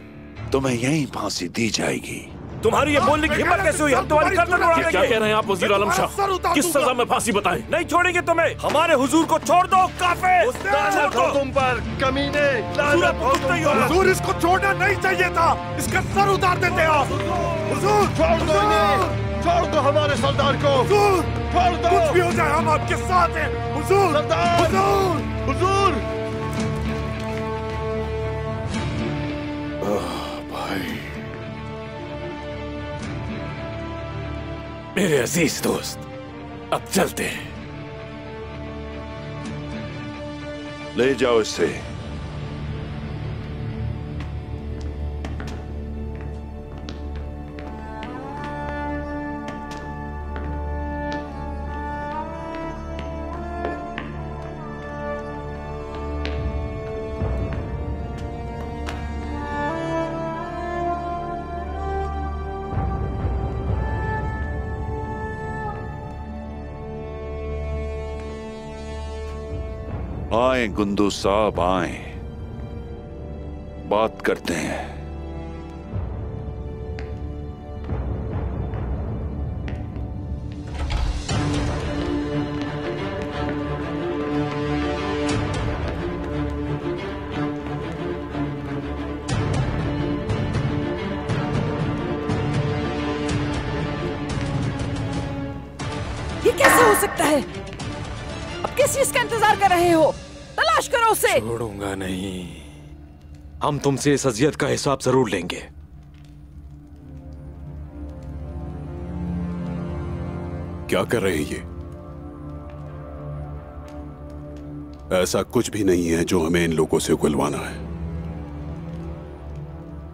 तुम्हें यहीं फांसी दी जाएगी। तुम्हारी ये बोलने की हिम्मत कैसे हुई? हम तुम्हारी गर्दन उड़ा देंगे। क्या कह रहे हैं आप वजीर आलम शाह? किस सजा में फांसी बताएं? नहीं छोड़ेंगे तुम्हें। हमारे हुजूर को छोड़ दो, काफिर। लानत हो तुम पर, कमीने, लानत हो तुम पर। हुजूर, इसको छोड़ना नहीं चाहिए था। इसका सर उतार देते आप। हुजूर, छोड़ दो इन्हें, छोड़ दो हमारे सरदार को। हुजूर, छोड़ दो। कुछ भी हो जाए हम आपके साथ हैं। हुजूर, सरदार, हुजूर, हुजूर। भाई, मेरे अजीज दोस्त, अब चलते हैं। ले जाओ इसे। आए गुंदू साहब, आए, बात करते हैं। ये कैसे हो सकता है? अब किस चीज का इंतजार कर रहे हो? तलाश करो उसे। छोड़ूंगा नहीं। हम तुमसे इस अजियत का हिसाब जरूर लेंगे। क्या कर रहे हैं ये? ऐसा कुछ भी नहीं है जो हमें इन लोगों से उगलवाना है।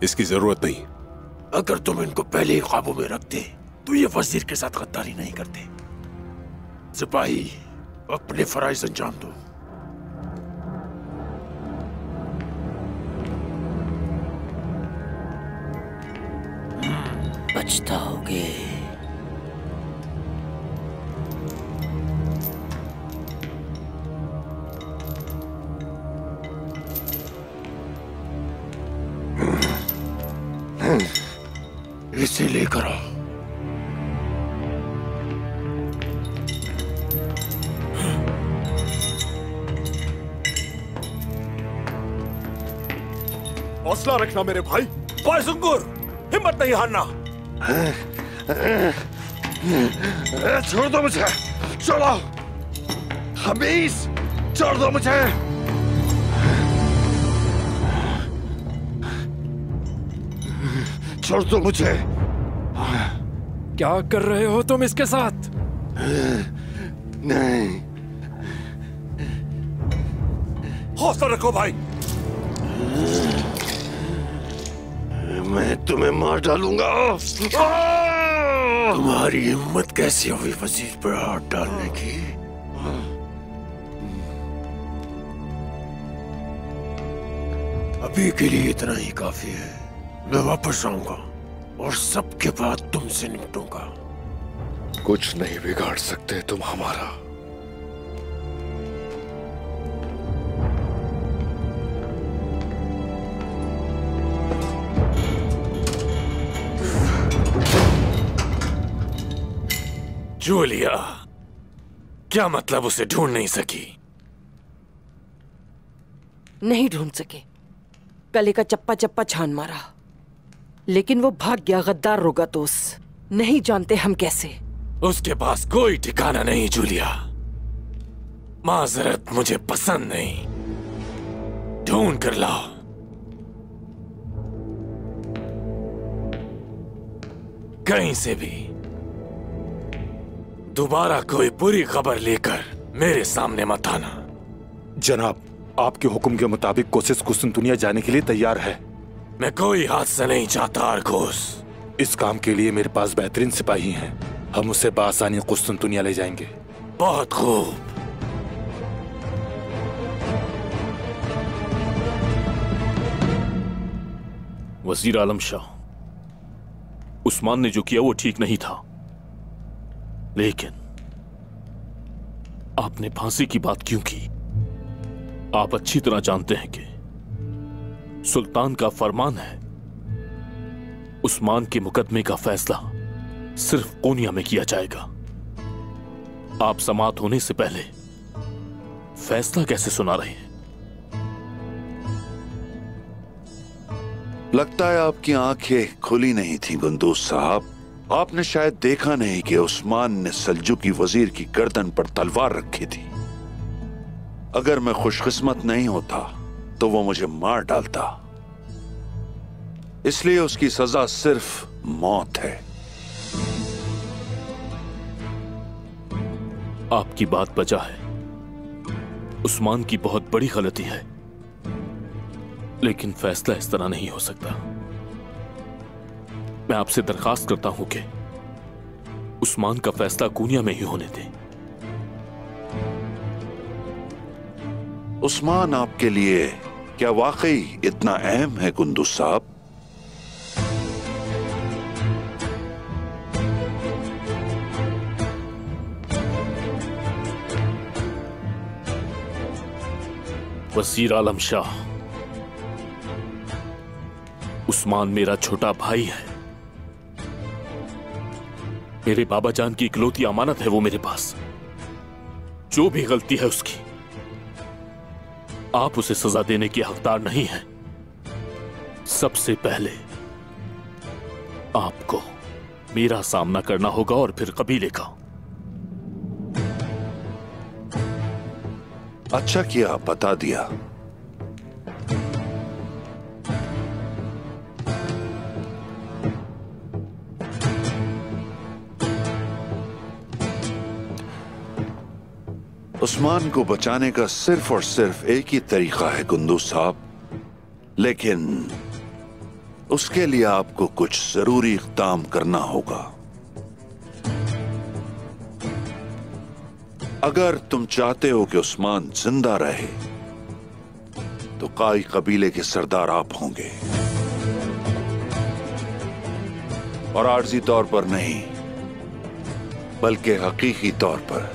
इसकी जरूरत नहीं। अगर तुम इनको पहले ही काबू में रखते तो ये वजीर के साथ गद्दारी नहीं करते। सिपाही, अपने फराइज अंजाम दो। पछताओगे। इसे लेकर आओ। हौसला रखना मेरे भाई। भाई सुंगुर, हिम्मत नहीं हारना। छोड़ दो मुझे, छोड़ो। हमीज, छोड़ दो मुझे। छोड़ दो मुझे। क्या कर रहे हो तुम इसके साथ? नहीं। हौसला रखो भाई। मैं तुम्हें मार डालूंगा। तुम्हारी हिम्मत कैसी हुई वजीर पर हाथ डालने की? अभी के लिए इतना ही काफी है। मैं वापस आऊंगा और सबके बाद तुमसे निपटूंगा। कुछ नहीं बिगाड़ सकते तुम हमारा। जूलिया, क्या मतलब उसे ढूंढ नहीं सकी? नहीं ढूंढ सके। गले का चप्पा चप्पा छान मारा, लेकिन वो भाग गया गद्दार रोगातोस। नहीं जानते हम कैसे। उसके पास कोई ठिकाना नहीं जूलिया। माजरत मुझे पसंद नहीं। ढूंढ कर लाओ। कहीं से भी दोबारा कोई बुरी खबर लेकर मेरे सामने मत आना। जनाब, आपके हुक्म के मुताबिक कोशिश कुस्तुनतुनिया जाने के लिए तैयार है। मैं कोई हादसा नहीं चाहता आरगोस। इस काम के लिए मेरे पास बेहतरीन सिपाही हैं। हम उसे बआसानी कुस्तुनतुनिया ले जाएंगे। बहुत खूब। वजीर आलम शाह, उस्मान ने जो किया वो ठीक नहीं था, लेकिन आपने फांसी की बात क्यों की? आप अच्छी तरह जानते हैं कि सुल्तान का फरमान है, उस्मान के मुकदमे का फैसला सिर्फ कोनिया में किया जाएगा। आप समाअत होने से पहले फैसला कैसे सुना रहे हैं? लगता है आपकी आंखें खुली नहीं थी गुंदूस साहब। आपने शायद देखा नहीं कि उस्मान ने सल्जुकी वजीर की गर्दन पर तलवार रखी थी। अगर मैं खुशकिस्मत नहीं होता तो वो मुझे मार डालता। इसलिए उसकी सजा सिर्फ मौत है। आपकी बात बजा है। उस्मान की बहुत बड़ी गलती है, लेकिन फैसला इस तरह नहीं हो सकता। मैं आपसे दरखास्त करता हूं कि उस्मान का फैसला कूनिया में ही होने दें। उस्मान आपके लिए क्या वाकई इतना अहम है कुंदुस साहब? वजीर आलम शाह, उस्मान मेरा छोटा भाई है। मेरे बाबा जान की इकलौती अमानत है वो मेरे पास। जो भी गलती है उसकी, आप उसे सजा देने के हकदार नहीं हैं। सबसे पहले आपको मेरा सामना करना होगा और फिर कबीले का। अच्छा किया बता दिया। उस्मान को बचाने का सिर्फ और सिर्फ एक ही तरीका है कुंदुस साहब, लेकिन उसके लिए आपको कुछ जरूरी इक़दाम करना होगा। अगर तुम चाहते हो कि उस्मान जिंदा रहे तो काई कबीले के सरदार आप होंगे, और आर्जी तौर पर नहीं बल्कि हकीकी तौर पर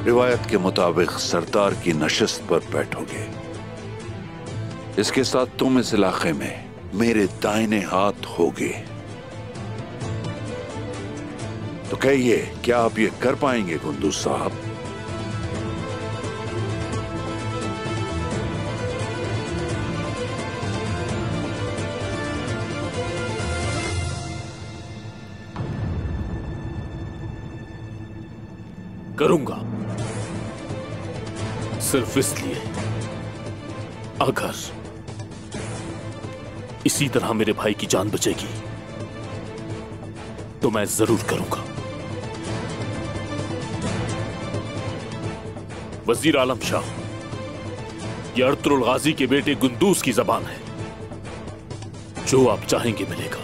रिवायत के मुताबिक सरदार की नशिस्त पर बैठोगे। इसके साथ तुम इस इलाके में मेरे दाहिने हाथ होगे। तो कहिए, क्या आप ये कर पाएंगे कुंदुस साहब? करूंगा, सिर्फ इसलिए अगर इसी तरह मेरे भाई की जान बचेगी तो मैं जरूर करूंगा। वजीर आलम शाह, यह अर्तुल गाजी के बेटे गुंदूस की जबान है। जो आप चाहेंगे मिलेगा।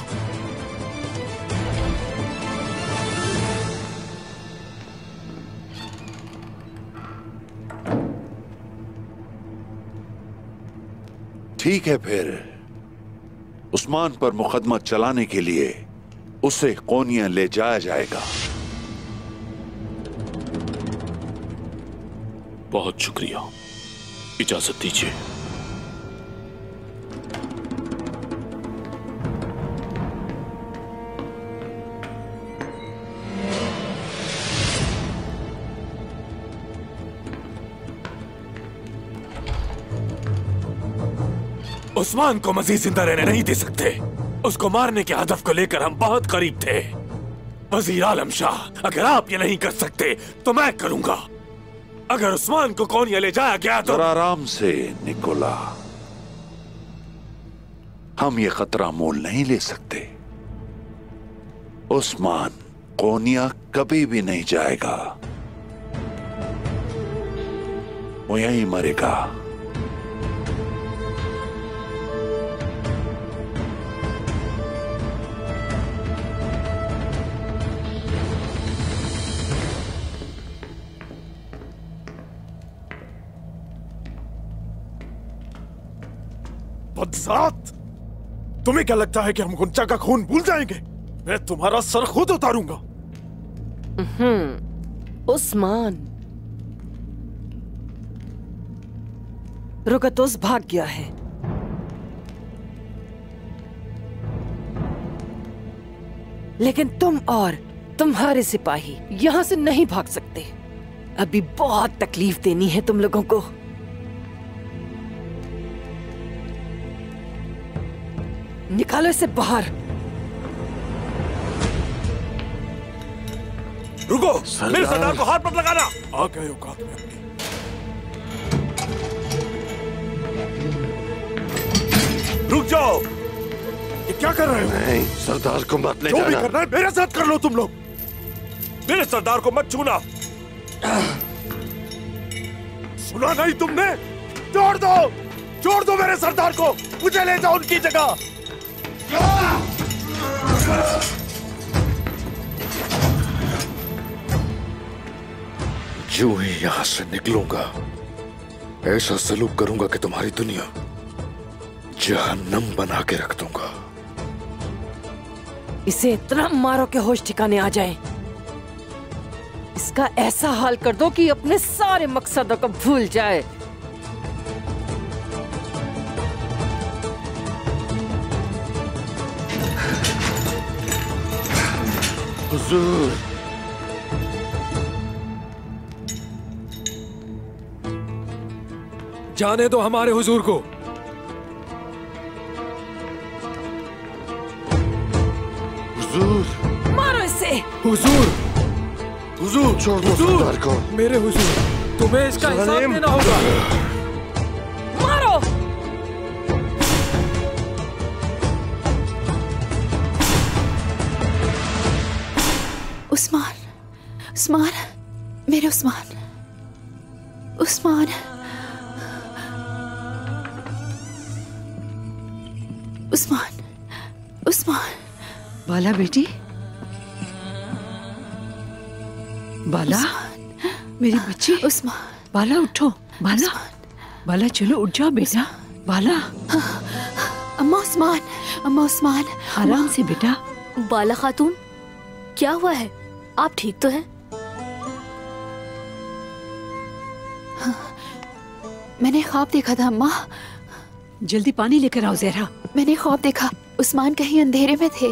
ठीक है, फिर उस्मान पर मुकदमा चलाने के लिए उसे कोनिया ले जाया जाएगा। बहुत शुक्रिया, इजाजत दीजिए। उस्मान को मजीद जिंदा रहने नहीं दे सकते। उसको मारने के हदफ को लेकर हम बहुत करीब थे। वजीर आलम शाह, अगर आप ये नहीं कर सकते तो मैं करूंगा। अगर उस्मान को कोनिया ले जाया गया तो... जरा आराम से निकोला, हम ये खतरा मोल नहीं ले सकते। उस्मान कोनिया कभी भी नहीं जाएगा, वो यहीं मरेगा। बदज़ात, तुम्हें क्या लगता है कि हम गुंचा का खून भूल जाएंगे? मैं तुम्हारा सर खुद उतारूंगा। उस्मान रुकतोस भाग गया है। लेकिन तुम और तुम्हारे सिपाही यहां से नहीं भाग सकते। अभी बहुत तकलीफ देनी है तुम लोगों को। निकालो इसे बाहर। रुको, मेरे सरदार को हाथ मत लगाना। आ गए औकात में अपनी। रुक जाओ, ये क्या कर रहे हो? नहीं, सरदार को मत ले जो जाना। भी करना है मेरे साथ कर लो तुम लोग। मेरे सरदार को मत छूना। सुना नहीं तुमने? छोड़ दो मेरे सरदार को, मुझे ले जाओ उनकी जगह। जो ही यहां से निकलूंगा ऐसा सलूक करूंगा कि तुम्हारी दुनिया जहन्नम बना के रख दूंगा। इसे इतना मारो कि होश ठिकाने आ जाए। इसका ऐसा हाल कर दो कि अपने सारे मकसदों को भूल जाए। हुजूर, जाने दो हमारे हुजूर को। हुजूर, मारो इसे। हुजूर, छोड़ दो सरदार को। मेरे हुजूर, तुम्हें इसका हिसाब देना होगा। मारो। उस्मान, उस्मान, मेरे उस्मान, उस्मान। उस्मान, उस्मान। बाला बेटी, बाला, मेरी बच्ची। उस्मान, बाला उठो। बाला, बाला चलो उठ जाओ बेटा। बाला। अम्मा उस्मान, अम्मा उस्मान। आराम से बेटा। बाला खातून, क्या हुआ है? आप ठीक तो हैं? हाँ, मैंने ख्वाब देखा था अम्मा। जल्दी पानी लेकर आओ जहरा। मैंने ख्वाब देखा, उस्मान कहीं अंधेरे में थे।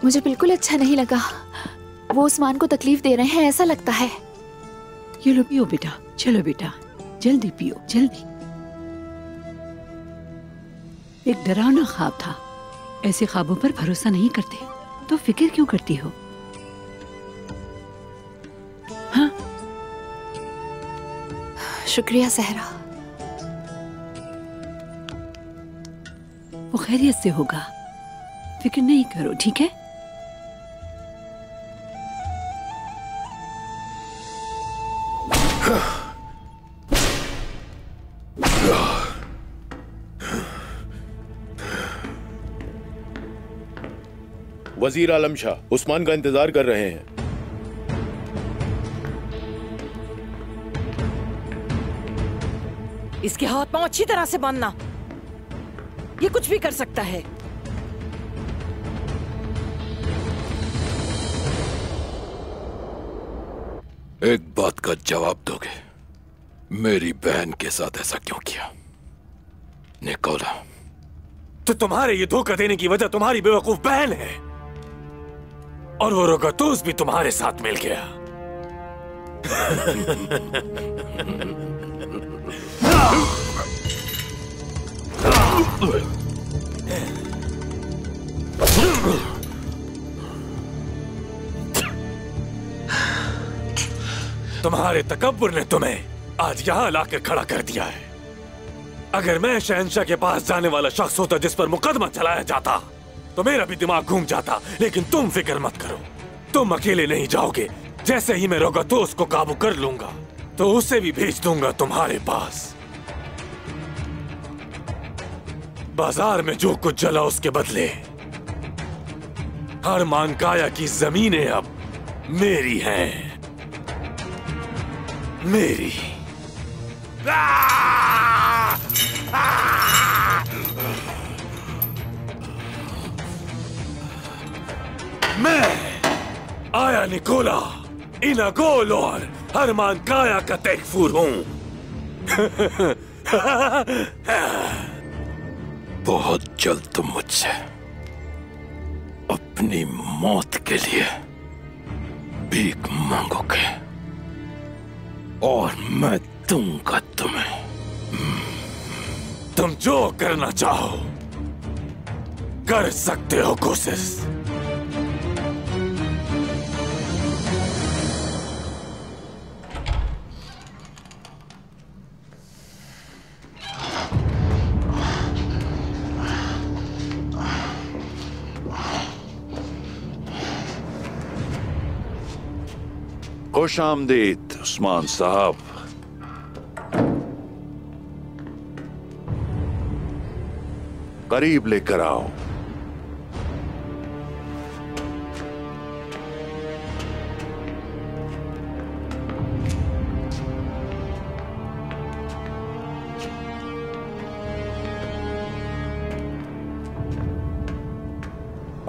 मुझे बिल्कुल अच्छा नहीं लगा। वो उस्मान को तकलीफ दे रहे हैं ऐसा लगता है। ये लो पियो बेटा। चलो बेटा जल्दी पियो, जल्दी। एक डरावना ख्वाब था। ऐसे ख्वाबों पर भरोसा नहीं करते तो फिक्र क्यों करती हो? हाँ, शुक्रिया सहरा। वो खैरियत से होगा, फिक्र नहीं करो, ठीक है? वजीर आलम शाह उस्मान का इंतजार कर रहे हैं। इसके हाथ पांव अच्छी तरह से बांधना, ये कुछ भी कर सकता है। एक बात का जवाब दोगे? मेरी बहन के साथ ऐसा क्यों किया? निकोला, तो तुम्हारे ये धोखा देने की वजह तुम्हारी बेवकूफ बहन है, और वो रोगातूस भी तुम्हारे साथ मिल गया। तुम्हारे तकब्बुर ने तुम्हें आज यहां लाकर खड़ा कर दिया है। अगर मैं शहंशाह के पास जाने वाला शख्स होता जिस पर मुकदमा चलाया जाता तो मेरा भी दिमाग घूम जाता, लेकिन तुम फिक्र मत करो, तुम अकेले नहीं जाओगे। जैसे ही मैं रोगातूस को काबू कर लूंगा तो उसे भी भेज दूंगा तुम्हारे पास। बाजार में जो कुछ जला उसके बदले हरमान काया की जमीनें अब मेरी हैं, मेरी। मैं आया निकोला इनागोल और हरमान काया का तैकफूर हूं। बहुत जल्द तुम मुझसे अपनी मौत के लिए भीख मांगोगे और मैं दूंगा तुम्हें। तुम जो करना चाहो कर सकते हो कोशिश। खुश आमदीद उस्मान साहब। करीब लेकर आओ।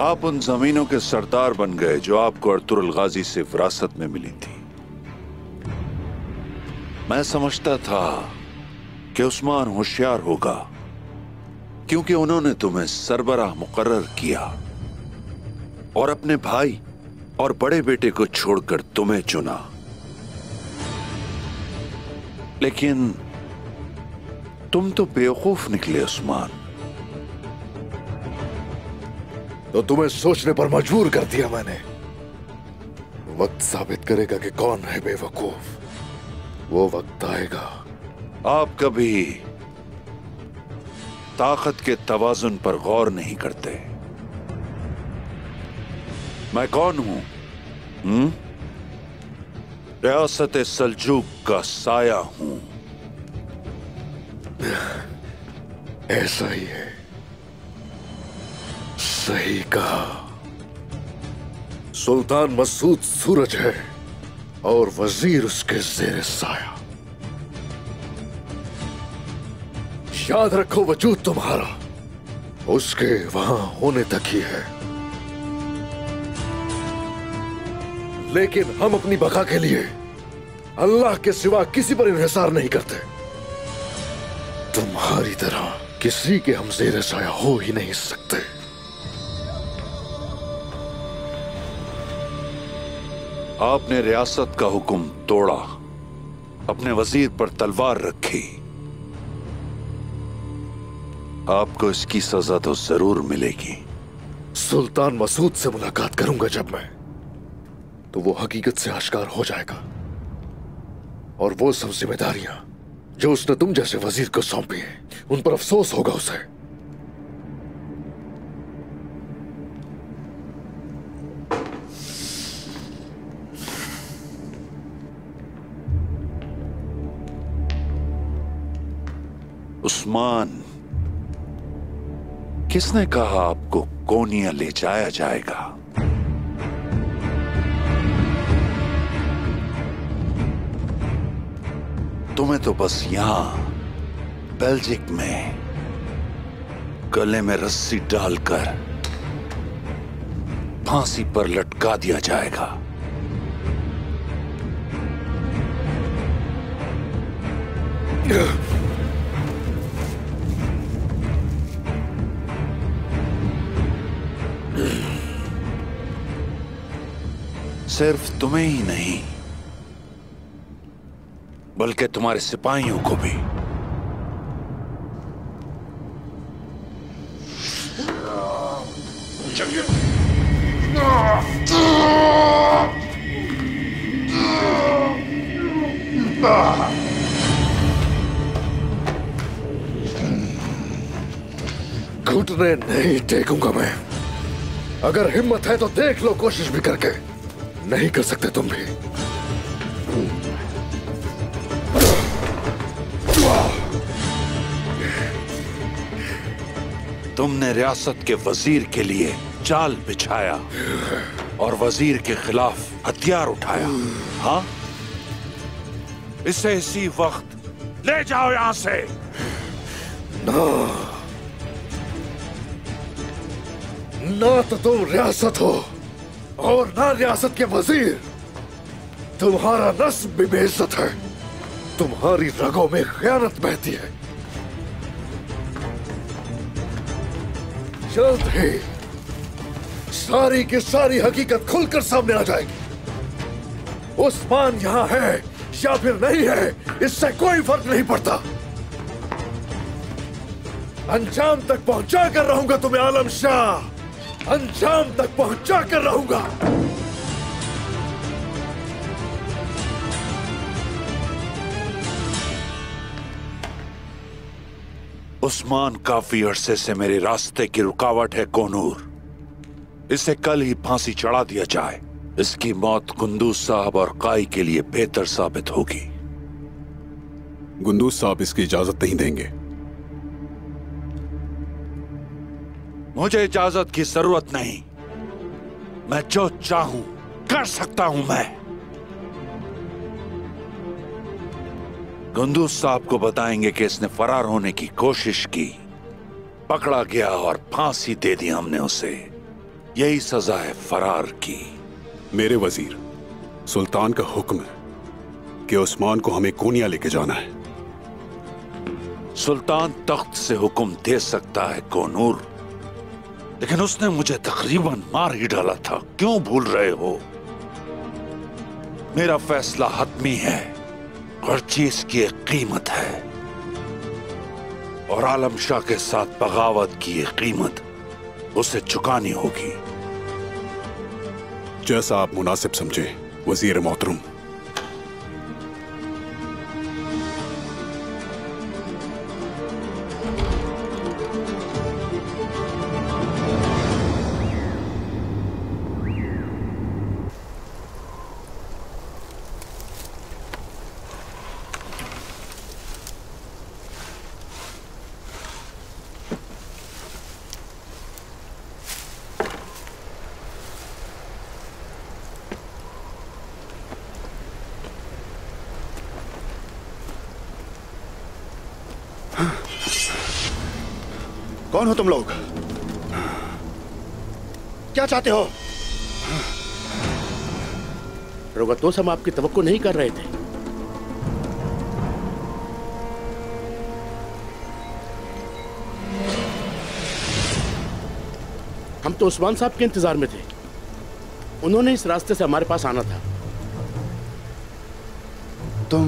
आप उन जमीनों के सरदार बन गए जो आपको अर्तुरुल गाजी से विरासत में मिली थी। मैं समझता था कि उस्मान होशियार होगा, क्योंकि उन्होंने तुम्हें सरबराह मुकर्रर किया और अपने भाई और बड़े बेटे को छोड़कर तुम्हें चुना। लेकिन तुम तो बेवकूफ निकले उस्मान। तो तुम्हें सोचने पर मजबूर कर दिया मैंने। वक्त साबित करेगा कि कौन है बेवकूफ। वो वक्त आएगा। आप कभी ताकत के तवाजुन पर गौर नहीं करते। मैं कौन हूं? रियासत सल्जूक का साया हूं। ऐसा ही है, सही कहा। सुल्तान मसूद सूरज है और वजीर उसके ज़ेरे साया। याद रखो, वजूद तुम्हारा उसके वहां होने तक ही है, लेकिन हम अपनी बका के लिए अल्लाह के सिवा किसी पर इन्हिसार नहीं करते। तुम्हारी तरह किसी के हम ज़ेरे साया हो ही नहीं सकते। आपने रियासत का हुक्म तोड़ा, अपने वजीर पर तलवार रखी। आपको इसकी सजा तो जरूर मिलेगी। सुल्तान मसूद से मुलाकात करूंगा जब मैं, तो वो हकीकत से आश्कार हो जाएगा और वो सब जिम्मेदारियां जो उसने तुम जैसे वजीर को सौंपी हैं, उन पर अफसोस होगा उसे। उस्मान, किसने कहा आपको कोनिया ले जाया जाएगा? तुम्हें तो बस यहां बेल्जिक में गले में रस्सी डालकर फांसी पर लटका दिया जाएगा। सिर्फ तुम्हें ही नहीं, बल्कि तुम्हारे सिपाहियों को भी। घुटने नहीं टेकूंगा मैं। अगर हिम्मत है तो देख लो कोशिश भी करके। नहीं कर सकते तुम भी। तुमने रियासत के वजीर के लिए जाल बिछाया और वजीर के खिलाफ हथियार उठाया। हाँ, इसे इसी वक्त ले जाओ यहां से। ना तो तुम रियासत हो और ना रियासत के वजीर। तुम्हारा नस्ब भी बेइज्जत है। तुम्हारी रगों में खयानत बहती है। जल्द ही सारी की सारी हकीकत खुलकर सामने आ जाएगी। उस्मान यहां है या फिर नहीं है, इससे कोई फर्क नहीं पड़ता। अंजाम तक पहुंचा कर रहूंगा तुम्हें आलम शाह। अंजाम तक पहुंचा कर रहूंगा। उस्मान काफी अरसे से मेरे रास्ते की रुकावट है कोनूर। इसे कल ही फांसी चढ़ा दिया जाए। इसकी मौत कुंदूज साहब और काई के लिए बेहतर साबित होगी। कुंदूज साहब इसकी इजाजत नहीं देंगे। मुझे इजाजत की जरूरत नहीं। मैं जो चाहूं कर सकता हूं। मैं कुंदूज साहब को बताएंगे कि इसने फरार होने की कोशिश की, पकड़ा गया और फांसी दे दी हमने उसे। यही सजा है फरार की। मेरे वजीर, सुल्तान का हुक्म है कि उस्मान को हमें कोनिया लेके जाना है। सुल्तान तख्त से हुक्म दे सकता है कोनूर, लेकिन उसने मुझे तकरीबन मार ही डाला था। क्यों भूल रहे हो? मेरा फैसला हतमी है। हर चीज की एक कीमत है और आलम शाह के साथ बगावत की एक कीमत उसे चुकानी होगी। जैसा आप मुनासिब समझे वजीर मोहतरम। कौन हो तुम लोग? क्या चाहते हो? रोगतोस, हम आपकी तवक्को नहीं कर रहे थे। हम तो उस्मान साहब के इंतजार में थे। उन्होंने इस रास्ते से हमारे पास आना था। तुम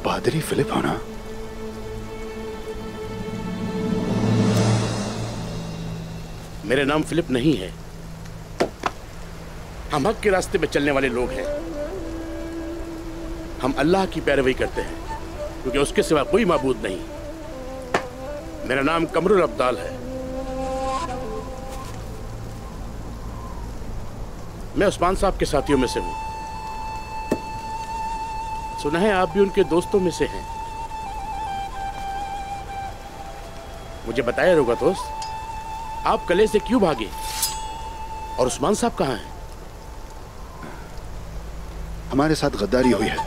पादरी फिलिप हो ना? मेरा नाम फिलिप नहीं है। हम हक के रास्ते में चलने वाले लोग हैं। हम अल्लाह की पैरवी करते हैं क्योंकि उसके सिवा कोई माबूद नहीं। मेरा नाम कमरुल अब्दाल है। मैं उस्मान साहब के साथियों में से हूं। सुना है आप भी उनके दोस्तों में से हैं। मुझे बताया रोगतोस, आप कले से क्यों भागे और उस्मान साहब कहां हैं? हमारे साथ गद्दारी हुई है।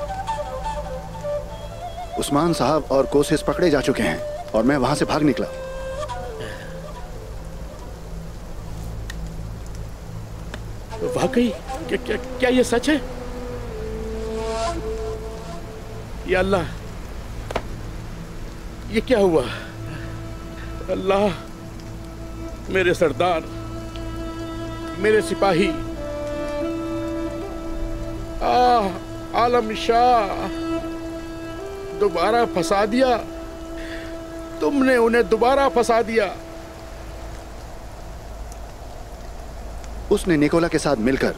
उस्मान साहब और कोसिस पकड़े जा चुके हैं और मैं वहां से भाग निकला। वाकई क्या ये सच है? या अल्लाह, ये क्या हुआ? अल्लाह, मेरे सरदार, मेरे सिपाही, आलम शाह, दोबारा फंसा दिया। तुमने उन्हें दोबारा फंसा दिया। उसने निकोला के साथ मिलकर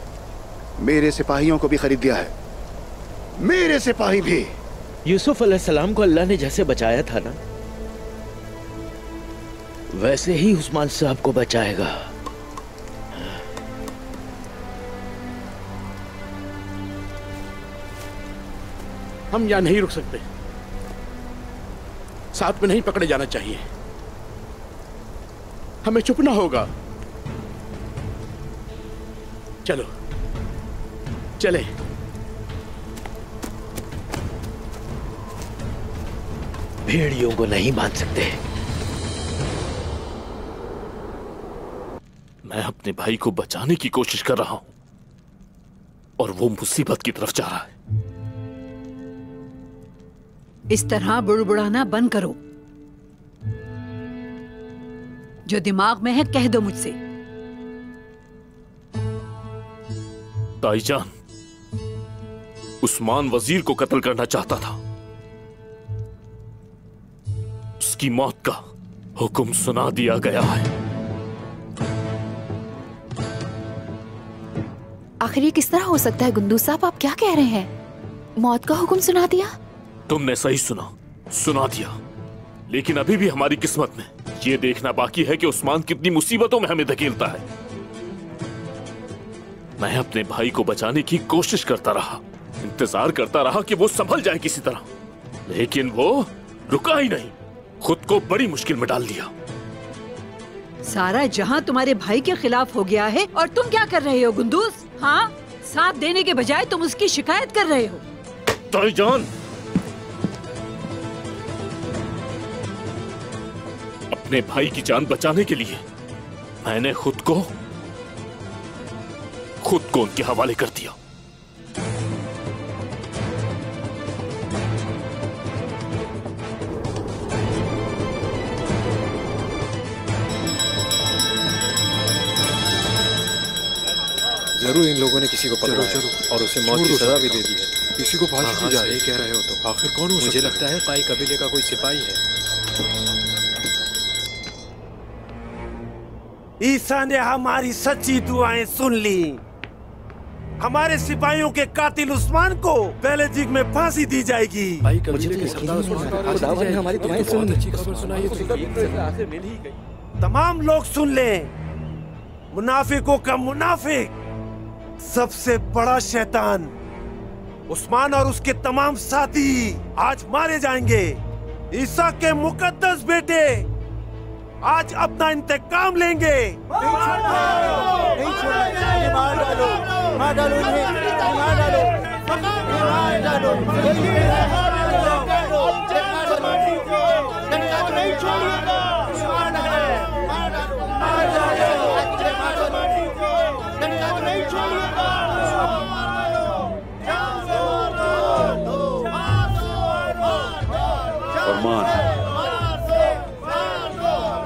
मेरे सिपाहियों को भी खरीद लिया है। मेरे सिपाही भी। यूसुफ अलैहिस्सलाम को अल्लाह ने जैसे बचाया था ना, वैसे ही उस्मान साहब को बचाएगा। हम यहां नहीं रुक सकते। साथ में नहीं पकड़े जाना चाहिए। हमें छुपना होगा। चलो चले। भेड़ियों को नहीं बांध सकते। मैं अपने भाई को बचाने की कोशिश कर रहा हूं और वो मुसीबत की तरफ जा रहा है। इस तरह बुड़बुड़ाना बंद करो। जो दिमाग में है कह दो मुझसे। ताईजान, उस्मान वजीर को कत्ल करना चाहता था। उसकी मौत का हुक्म सुना दिया गया है। आखिर ये किस तरह हो सकता है गुंदूज साहब? आप क्या कह रहे हैं? मौत का हुक्म सुना दिया? तुमने सही सुना दिया। लेकिन अभी भी हमारी किस्मत में ये देखना बाकी है कि उस्मान कितनी मुसीबतों में हमें धकेलता है। मैं अपने भाई को बचाने की कोशिश करता रहा, इंतजार करता रहा कि वो संभल जाए किसी तरह, लेकिन वो रुका ही नहीं, खुद को बड़ी मुश्किल में डाल दिया। सारा जहां तुम्हारे भाई के खिलाफ हो गया है और तुम क्या कर रहे हो गुंदूस? हाँ, साथ देने के बजाय तुम उसकी शिकायत कर रहे हो। ताईजान, अपने भाई की जान बचाने के लिए मैंने खुद को उनके हवाले कर दिया। जरूर इन लोगों ने किसी को पकड़ा है और उसे मौत की सजा भी दे दी है। किसी को फांसी दी जाए। कह रहे हो तो आखिर कौन हो? मुझे लगता है पाई कबीले का कोई सिपाही है। ईसा ने हमारी सच्ची दुआएं सुन ली। हमारे सिपाहियों के कातिल उस्मान को पहले जिग में फांसी दी जाएगी। हमारी दुआएं सुन तमाम लोग सुन लें, मुनाफिकों का मुनाफिक, सबसे बड़ा शैतान उस्मान और उसके तमाम साथी आज मारे जाएंगे। ईसा के मुकद्दस बेटे आज अपना इंतकाम लेंगे। फरमान,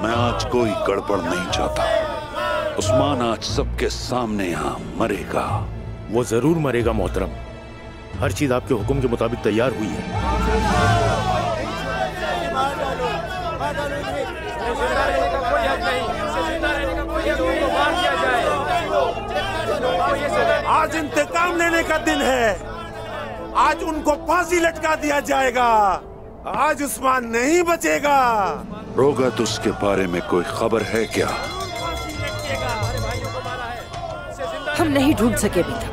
मैं आज कोई गड़बड़ नहीं चाहता। उस्मान आज सबके सामने यहाँ मरेगा। वो जरूर मरेगा मोहतरम, हर चीज आपके हुक्म के मुताबिक तैयार हुई है। आज इंतकाम लेने का दिन है। आज उनको फांसी लटका दिया जाएगा। आज उस्मान नहीं बचेगा। रोगत उसके बारे में कोई खबर है क्या? हम नहीं ढूंढ सके अभी तक।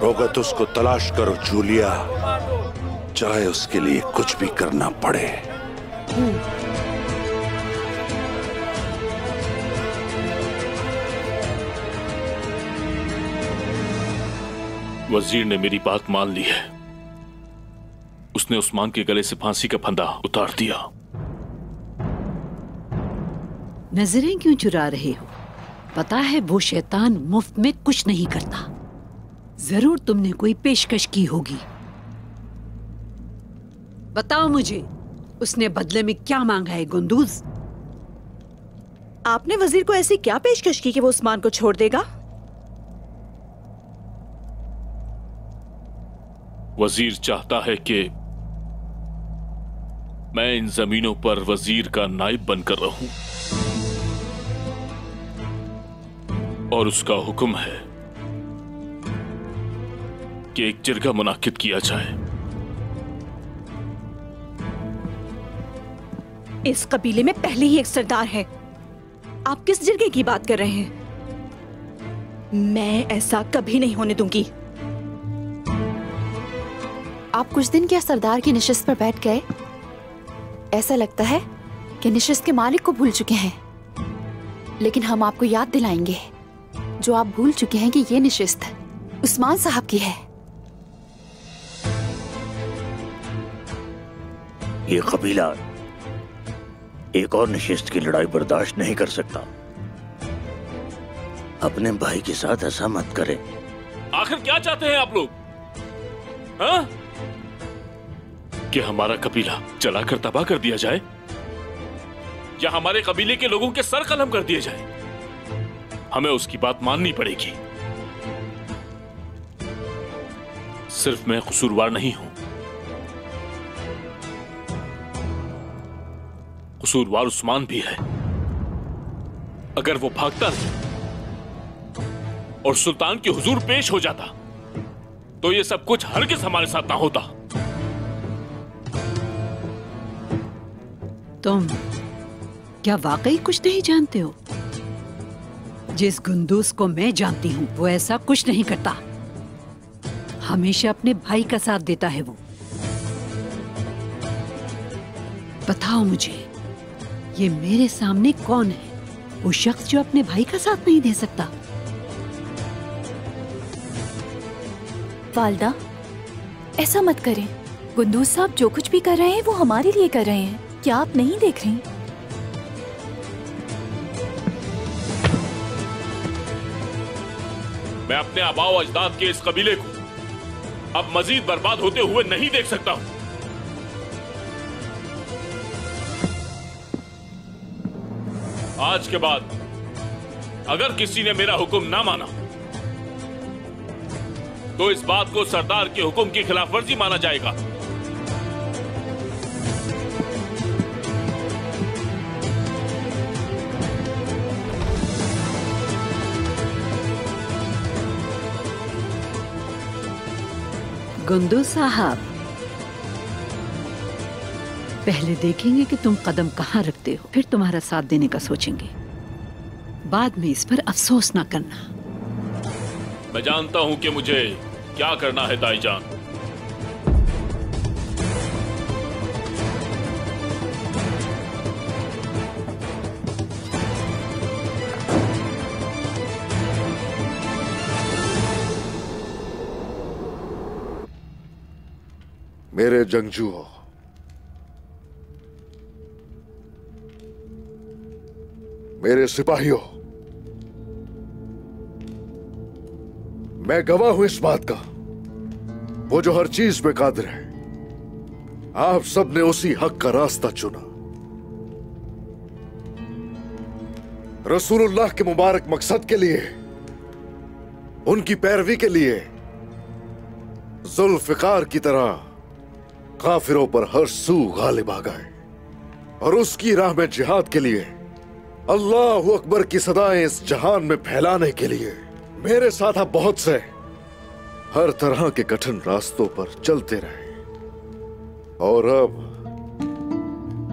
रोगत उसको तलाश करो जूलिया, चाहे उसके लिए कुछ भी करना पड़े। वजीर ने मेरी बात मान ली है। उसने उस्मान के गले से फांसी का फंदा उतार दिया। नजरें क्यों चुरा रहे हो? पता है वो शैतान मुफ्त में कुछ नहीं करता। जरूर तुमने कोई पेशकश की होगी। बताओ मुझे, उसने बदले में क्या मांगा है गुंदूज? आपने वजीर को ऐसी क्या पेशकश की कि वो उस्मान को छोड़ देगा? वजीर चाहता है कि मैं इन जमीनों पर वजीर का नाइब बनकर रहूं और उसका हुक्म है कि एक जिरगा मुनाकिद किया जाए। इस कबीले में पहले ही एक सरदार है। आप किस जिरगे की बात कर रहे हैं? मैं ऐसा कभी नहीं होने दूंगी। आप कुछ दिन क्या सरदार की निशिस्त पर बैठ गए? ऐसा लगता है कि निशिस्त के मालिक को भूल चुके हैं, लेकिन हम आपको याद दिलाएंगे जो आप भूल चुके हैं कि ये निशिस्त उस्मान साहब की है। ये कबीला एक और निशिस्त की लड़ाई बर्दाश्त नहीं कर सकता। अपने भाई के साथ ऐसा मत करें। आखिर क्या चाहते हैं आप लोग? हाँ? कि हमारा कबीला जलाकर तबाह कर दिया जाए या हमारे कबीले के लोगों के सर कलम कर दिए जाए? हमें उसकी बात माननी पड़ेगी। सिर्फ मैं कसूरवार नहीं हूं, कसूरवार उस्मान भी है। अगर वो भागता नहीं और सुल्तान के हुजूर पेश हो जाता तो ये सब कुछ हरगिज़ हमारे साथ ना होता। तुम क्या वाकई कुछ नहीं जानते हो? जिस गुंदूस को मैं जानती हूँ वो ऐसा कुछ नहीं करता। हमेशा अपने भाई का साथ देता है वो। बताओ मुझे, ये मेरे सामने कौन है वो शख्स जो अपने भाई का साथ नहीं दे सकता? वालदा, ऐसा मत करें। गुंदूस साहब जो कुछ भी कर रहे हैं वो हमारे लिए कर रहे हैं। क्या आप नहीं देख रही? मैं अपने आबाओ अजदाद के इस कबीले को अब मजीद बर्बाद होते हुए नहीं देख सकता हूं। आज के बाद अगर किसी ने मेरा हुक्म ना माना तो इस बात को सरदार के हुक्म की खिलाफवर्जी माना जाएगा। गुंदू साहब, पहले देखेंगे कि तुम कदम कहाँ रखते हो, फिर तुम्हारा साथ देने का सोचेंगे। बाद में इस पर अफसोस ना करना। मैं जानता हूं कि मुझे क्या करना है ताईजान। मेरे जंगजुओं, मेरे सिपाहियों, मैं गवाह हूं इस बात का, वो जो हर चीज पे कादिर है, आप सब ने उसी हक का रास्ता चुना। रसूलुल्लाह के मुबारक मकसद के लिए, उनकी पैरवी के लिए जुल्फिकार की तरह काफिरों पर हर सू गालिब आ गए और उसकी राह में जिहाद के लिए, अल्लाहु अकबर की सदाएं इस जहान में फैलाने के लिए मेरे साथ आप बहुत से हर तरह के कठिन रास्तों पर चलते रहे। और अब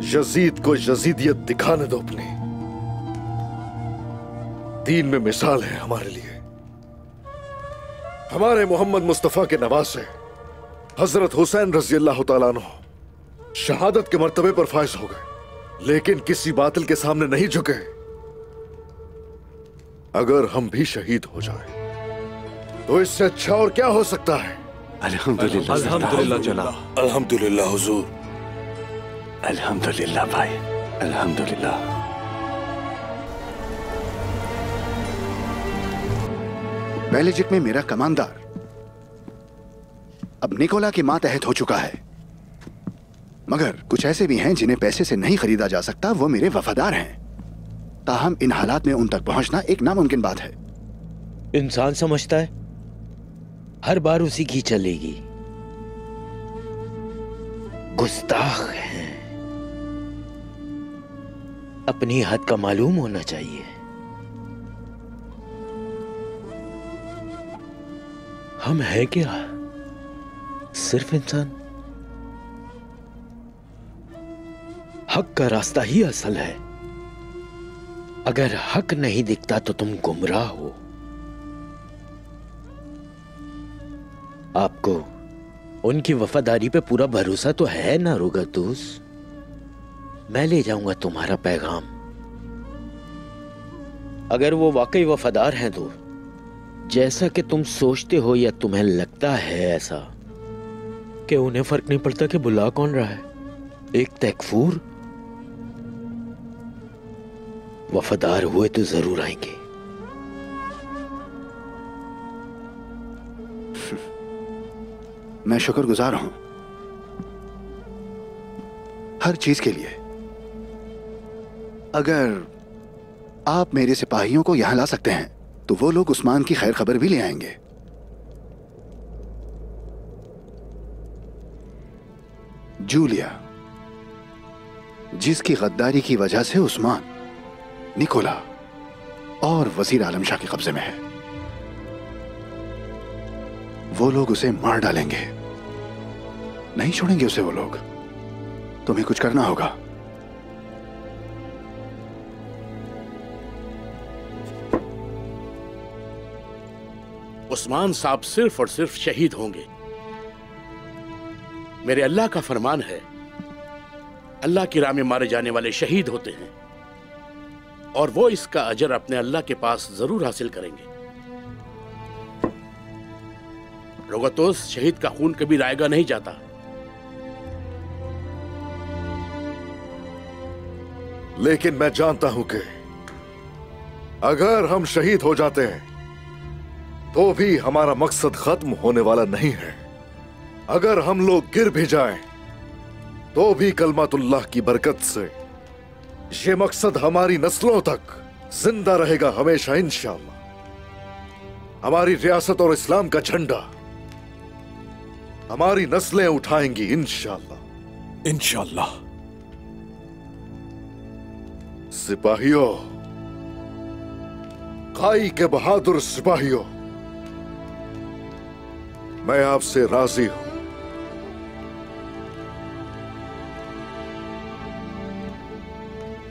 यजीद को यजीदियत दिखाने दो अपनी। दीन में मिसाल है हमारे लिए। हमारे मोहम्मद मुस्तफा के नवासे हजरत हुसैन रजी अल्लाह तआला अन्हु शहादत के मर्तबे पर फाइज हो गए, लेकिन किसी बातिल के सामने नहीं झुके। अगर हम भी शहीद हो जाएं, तो इससे अच्छा और क्या हो सकता है? अल्हम्दुलिल्लाह, अल्हम्दुलिल्लाह जनाब, अल्हम्दुलिल्लाह हुजूर, अल्हम्दुलिल्लाह भाई, अल्हम्दुलिल्लाह। बेल्जिक में मेरा कमांडर अब निकोला की मातहत हो चुका है, मगर कुछ ऐसे भी हैं जिन्हें पैसे से नहीं खरीदा जा सकता। वो मेरे वफादार हैं। ताहम इन हालात में उन तक पहुंचना एक नामुमकिन बात है। इंसान समझता है हर बार उसी की चलेगी। गुस्ताख हैं, अपनी हद का मालूम होना चाहिए। हम हैं क्या? सिर्फ इंसान। हक का रास्ता ही असल है। अगर हक नहीं दिखता तो तुम गुमराह हो। आपको उनकी वफादारी पे पूरा भरोसा तो है ना रुगतूस? मैं ले जाऊंगा तुम्हारा पैगाम। अगर वो वाकई वफादार हैं तो, जैसा कि तुम सोचते हो या तुम्हें लगता है ऐसा कि उन्हें फर्क नहीं पड़ता कि बुला कौन रहा है, एक तकफूर, वफादार हुए तो जरूर आएंगे। मैं शुक्रगुजार हूं हर चीज के लिए। अगर आप मेरे सिपाहियों को यहां ला सकते हैं तो वो लोग उस्मान की खैर खबर भी ले आएंगे। जूलिया, जिसकी गद्दारी की वजह से उस्मान, निकोला और वजीर आलम शाह के कब्जे में है, वो लोग उसे मार डालेंगे। नहीं छोड़ेंगे उसे वो लोग। तुम्हें कुछ करना होगा। उस्मान साहब सिर्फ और सिर्फ शहीद होंगे। मेरे अल्लाह का फरमान है, अल्लाह की राह में मारे जाने वाले शहीद होते हैं और वो इसका अजर अपने अल्लाह के पास जरूर हासिल करेंगे। रोगतोस, शहीद का खून कभी रायगा नहीं जाता। लेकिन मैं जानता हूं कि अगर हम शहीद हो जाते हैं तो भी हमारा मकसद खत्म होने वाला नहीं है। अगर हम लोग गिर भी जाएं तो भी कलमातुल्लाह की बरकत से ये मकसद हमारी नस्लों तक जिंदा रहेगा हमेशा इंशाअल्लाह। हमारी रियासत और इस्लाम का झंडा हमारी नस्लें उठाएंगी इंशाअल्लाह। इंशाअल्लाह। सिपाहियों, काई के बहादुर सिपाहियों, मैं आपसे राजी हूं।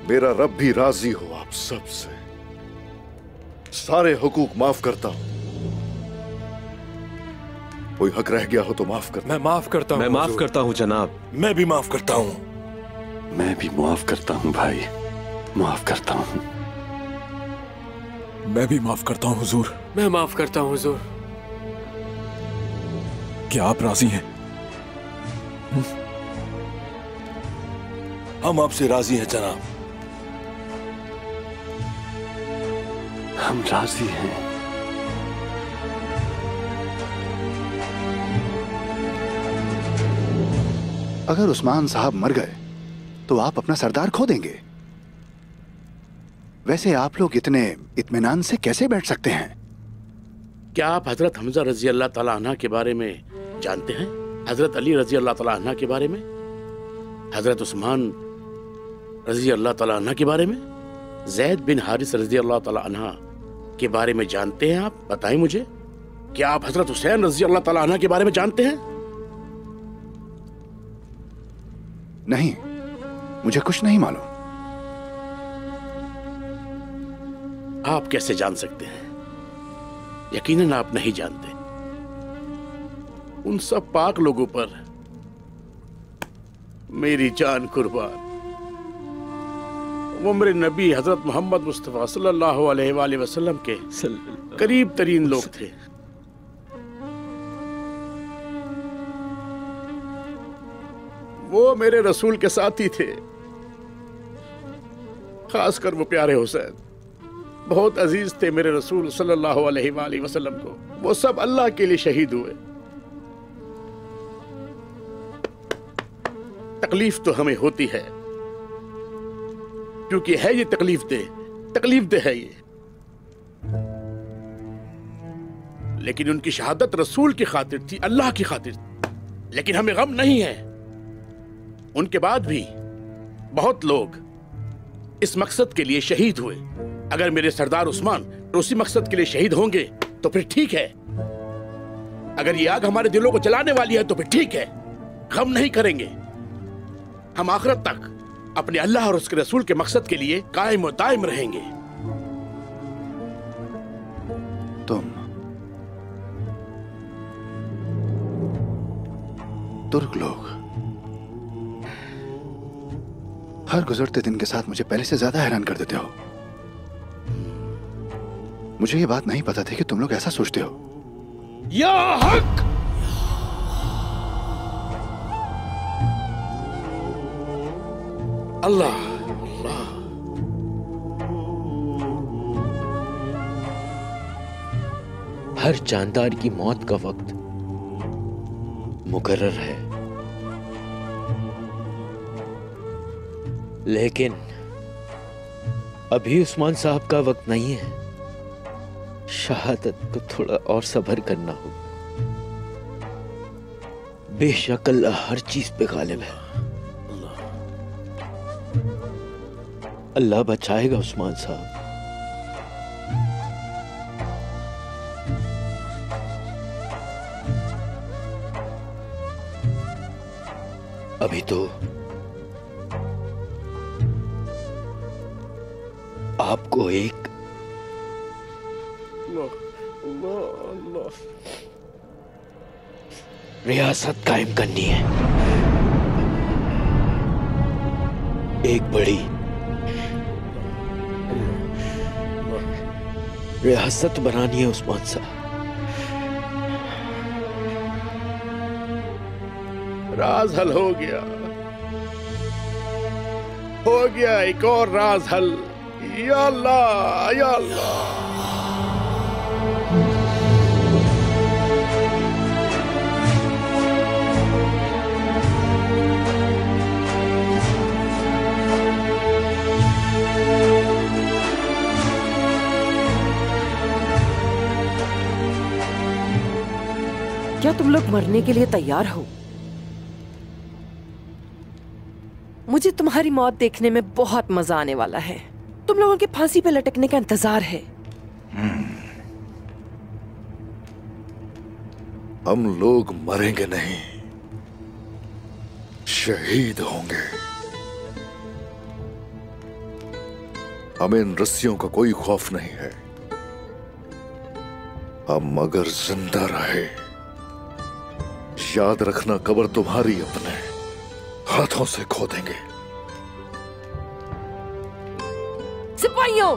मेरा रब भी राजी हो आप सबसे। सारे हुकूक माफ करता हूं। कोई हक रह गया हो तो माफ करता। मैं माफ करता हूं। मैं माफ करता हूं जनाब। मैं भी माफ करता हूं। मैं भी माफ करता हूं भाई, माफ करता हूं। मैं भी माफ करता हूं हुजूर। मैं माफ करता हूं हुजूर। क्या आप राजी हैं? हम आपसे राजी हैं जनाब। हम राजी हैं। अगर उस्मान साहब मर गए तो आप अपना सरदार खो देंगे। वैसे आप लोग इतने इत्मीनान से कैसे बैठ सकते हैं? क्या आप हजरत हमजा रजी अल्लाह तआला अन्हा के बारे में जानते हैं? हजरत अली रजी अल्लाह तआला अन्हा के बारे में? हजरत उस्मान रजी अल्लाह तआला अन्हा के बारे में? जैद बिन हारिस रजी अल्लाह तआला अन्हा के बारे में जानते हैं आप? बताएं मुझे। क्या आप हजरत हुसैन रजी अल्लाह तआला अन्हा के बारे में जानते हैं? नहीं, मुझे कुछ नहीं मालूम। आप कैसे जान सकते हैं? यकीनन आप नहीं जानते। उन सब पाक लोगों पर मेरी जान कुर्बान। वो मेरे नबी हजरत मोहम्मद मुस्तफा सल्लल्लाहु अलैहि वसल्लम के करीब तरीन लोग थे। वो मेरे रसूल के साथी थे, खासकर वो प्यारे हुसैन। बहुत अजीज थे मेरे रसूल सल्लल्लाहु अलैहि वसल्लम को। वो सब अल्लाह के लिए शहीद हुए। तकलीफ तो हमें होती है, क्योंकि है ये तकलीफ दे है ये। लेकिन उनकी शहादत रसूल की खातिर थी, अल्लाह की खातिर। लेकिन हमें गम नहीं है। उनके बाद भी बहुत लोग इस मकसद के लिए शहीद हुए। अगर मेरे सरदार उस्मान उसी मकसद के लिए शहीद होंगे तो फिर ठीक है। अगर ये आग हमारे दिलों को जलाने वाली है तो फिर ठीक है, गम नहीं करेंगे। हम आखिरत तक अपने अल्लाह और उसके रसूल के मकसद के लिए कायम और दायम रहेंगे। तुर्क लोग हर गुजरते दिन के साथ मुझे पहले से ज्यादा हैरान कर देते हो। मुझे ये बात नहीं पता थी कि तुम लोग ऐसा सोचते हो। या हक! अल्लाह अल्लाह। हर जानदार की मौत का वक्त मुकर्रर है, लेकिन अभी उस्मान साहब का वक्त नहीं है। शहादत को थोड़ा और सब्र करना होगा। बेशक अल्लाह हर चीज पे गालिब है। अल्लाह बचाएगा उस्मान साहब। अभी तो आपको एक रियासत कायम करनी है, एक बड़ी रियासत बनानी है उस्मान साहब। राज हल हो गया, एक और राज हल। या अल्लाह, या अल्लाह। क्या तुम लोग मरने के लिए तैयार हो? मुझे तुम्हारी मौत देखने में बहुत मजा आने वाला है। तुम लोगों के फांसी पे लटकने का इंतजार है। हम लोग मरेंगे नहीं, शहीद होंगे। हमें इन रस्सियों का कोई खौफ नहीं है। हम अगर जिंदा रहे, याद रखना कब्र तुम्हारी अपने हाथों से खोदेंगे। सिपाहियों,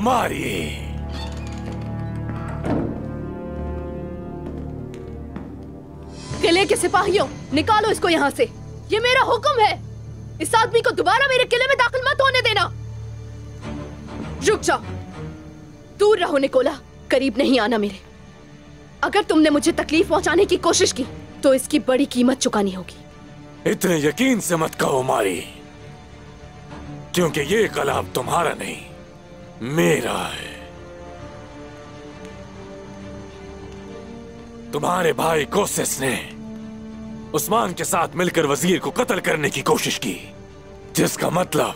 मारिए। किले के सिपाहियों, निकालो इसको यहाँ से। ये मेरा हुक्म है। इस आदमी को दोबारा मेरे किले में दाखिल मत होने देना। रुक जाओ, दूर रहो निकोला, करीब नहीं आना मेरे। अगर तुमने मुझे तकलीफ पहुंचाने की कोशिश की तो इसकी बड़ी कीमत चुकानी होगी। इतने यकीन से मत कहो मारी, क्योंकि ये कलाम तुम्हारा नहीं, मेरा है। तुम्हारे भाई कोसेस ने उस्मान के साथ मिलकर वजीर को कत्ल करने की कोशिश की, जिसका मतलब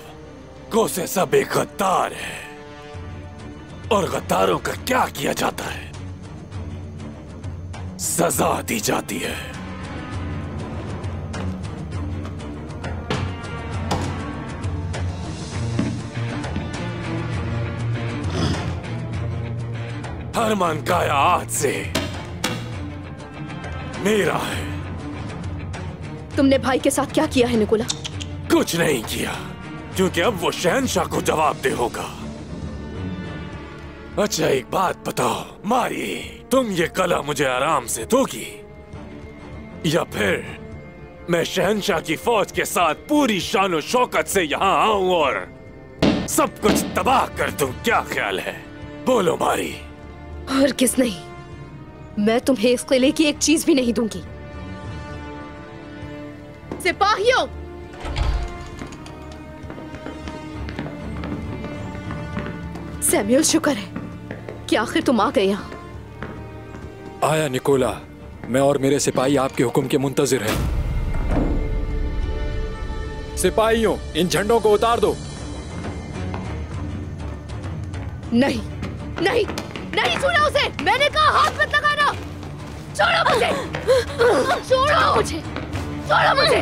कोसेस अब एक गद्दार है। और गद्दारों का क्या किया जाता है? सजा दी जाती है। हरमान काया आज से मेरा है। तुमने भाई के साथ क्या किया है निकोला? कुछ नहीं किया, क्योंकि अब वो शहंशाह को जवाब दे होगा। अच्छा एक बात बताओ मारी, तुम ये कला मुझे आराम से दोगी या फिर मैं शहंशाह की फौज के साथ पूरी शान और शौकत से यहाँ आऊं और सब कुछ तबाह कर दूं? क्या ख्याल है? बोलो मारी। और किस नहीं, मैं तुम्हें इस किले की एक चीज भी नहीं दूंगी। सिपाहियों, सैमुअल, शुक्र है कि आखिर तुम आ गए यहाँ। आया निकोला, मैं और मेरे सिपाही आपके हुक्म के मुंतजिर हैं। सिपाहियों, इन झंडों को उतार दो। नहीं नहीं नहीं, सुना उसे, मैंने कहा हाथ मत लगाना। छोड़ो मुझे, छोड़ो मुझे, छोड़ो मुझे।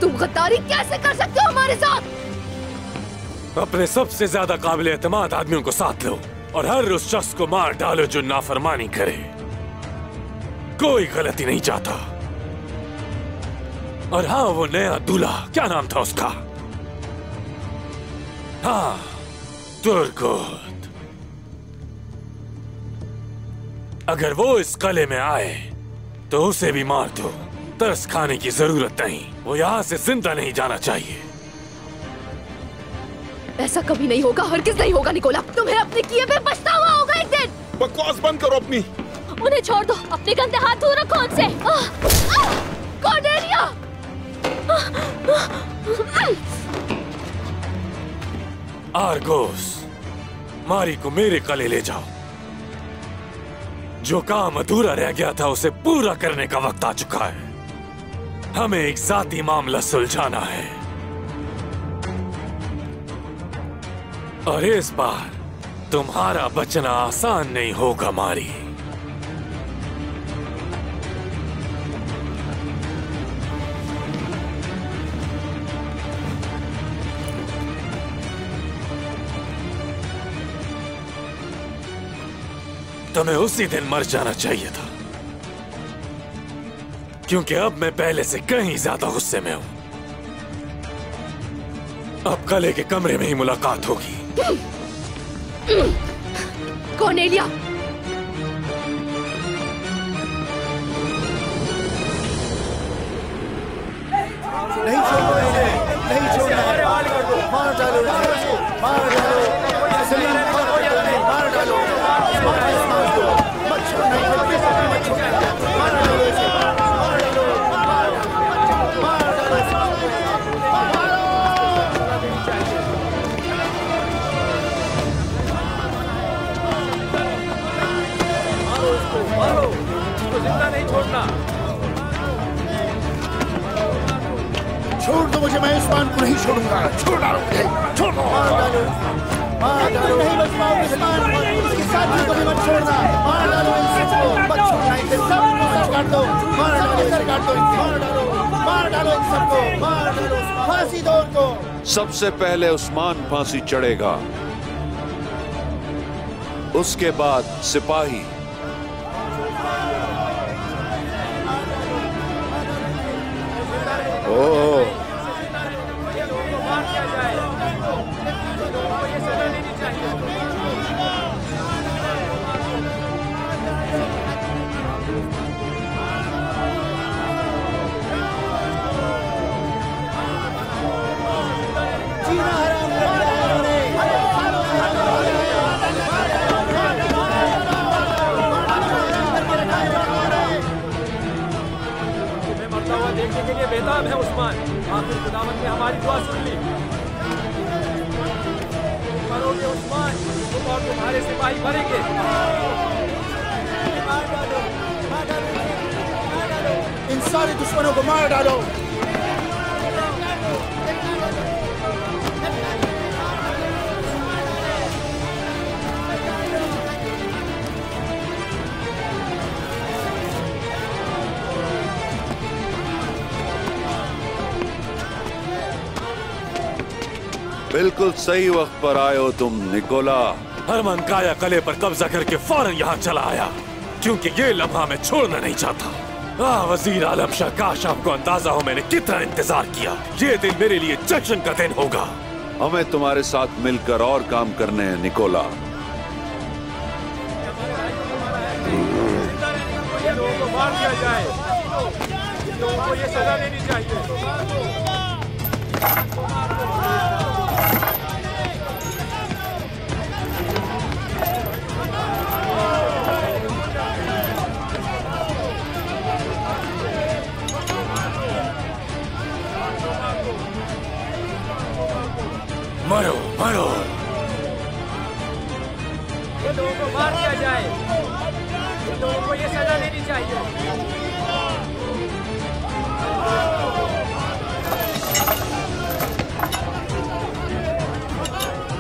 तुम गद्दारी कैसे कर सकते हो हमारे साथ? अपने सबसे ज्यादा काबिल एतमाद आदमियों को साथ लो और हर उस शख्स को मार डालो जो नाफरमानी करे। कोई गलती नहीं चाहता। और हाँ, वो नया दूल्हा, क्या नाम था उसका? हाँ, तुर्गुत। अगर वो इस किले में आए तो उसे भी मार दो। तरस खाने की जरूरत नहीं, वो यहाँ से जिंदा नहीं जाना चाहिए। ऐसा कभी नहीं होगा, हरगिज़ नहीं होगा निकोला। तुम्हें अपने किए पे पछतावा होगा एक दिन। बकवास बंद करो अपनी। उन्हें छोड़ दो, अपने गंदे हाथ दूर रखो उनसे। कॉर्डेलिया! आर्गोस, मारी को मेरे कले ले जाओ। जो काम अधूरा रह गया था उसे पूरा करने का वक्त आ चुका है। हमें एक जाती मामला सुलझाना है और इस बार तुम्हारा बचना आसान नहीं होगा मारी। तुम्हें उसी दिन मर जाना चाहिए था, क्योंकि अब मैं पहले से कहीं ज्यादा गुस्से में हूं। अब कले के कमरे में ही मुलाकात होगी। कॉर्नेलिया! नहीं छोड़ो इसे, नहीं छोड़ना, मार डालो, मार डालो, सलीम मार डालो, मत छोड़ना, मत छोड़ना, मार डालो इसे, मार डालो, मार डालो, मारो, इसको जिंदा नहीं छोड़ना। छोड़ दो मुझे, मैं उस्मान को नहीं छोड़ूंगा। छोड़ डालो मुझे, छोड़ दो। मार डालो, मार डालो, नहीं बच पाओगे उस्मान, उसके साथी को भी मत छोड़ना। मार डालो इन सबको, मत छोड़ना, इनके सबको सर काट दो। मार डालो, सर काट दो, मार डालो, मार डालो इन सबको, मार डालो, फांसी दो उनको। सबसे पहले उस्मान फांसी चढ़ेगा, उसके बाद सिपाही। ओह, देखने के लिए बेताब है उस्मान। आखिर खुदावंद ने हमारी दुआ सुन ली। मरोगे उस्मान, तुम और तुम्हारे सिपाही मरेंगे। इन सारे दुश्मनों को मार डालो। बिल्कुल सही वक्त पर आए हो तुम निकोला। हरमन काया कले पर कब्जा करके फौरन यहाँ चला आया, क्योंकि ये लम्हा मैं छोड़ना नहीं चाहता। वजीर आलम शाह, काश आपको अंदाजा हो मैंने कितना इंतजार किया। ये दिन मेरे लिए जश्न का दिन होगा। हमें तुम्हारे साथ मिलकर और काम करने हैं निकोला। लोगों को मार दिया जाए, लोगों को ये सजा देनी चाहिए। मरो, मरो। ये लोगों को मार दिया जाए, ये लोगों को ये सजा देनी चाहिए।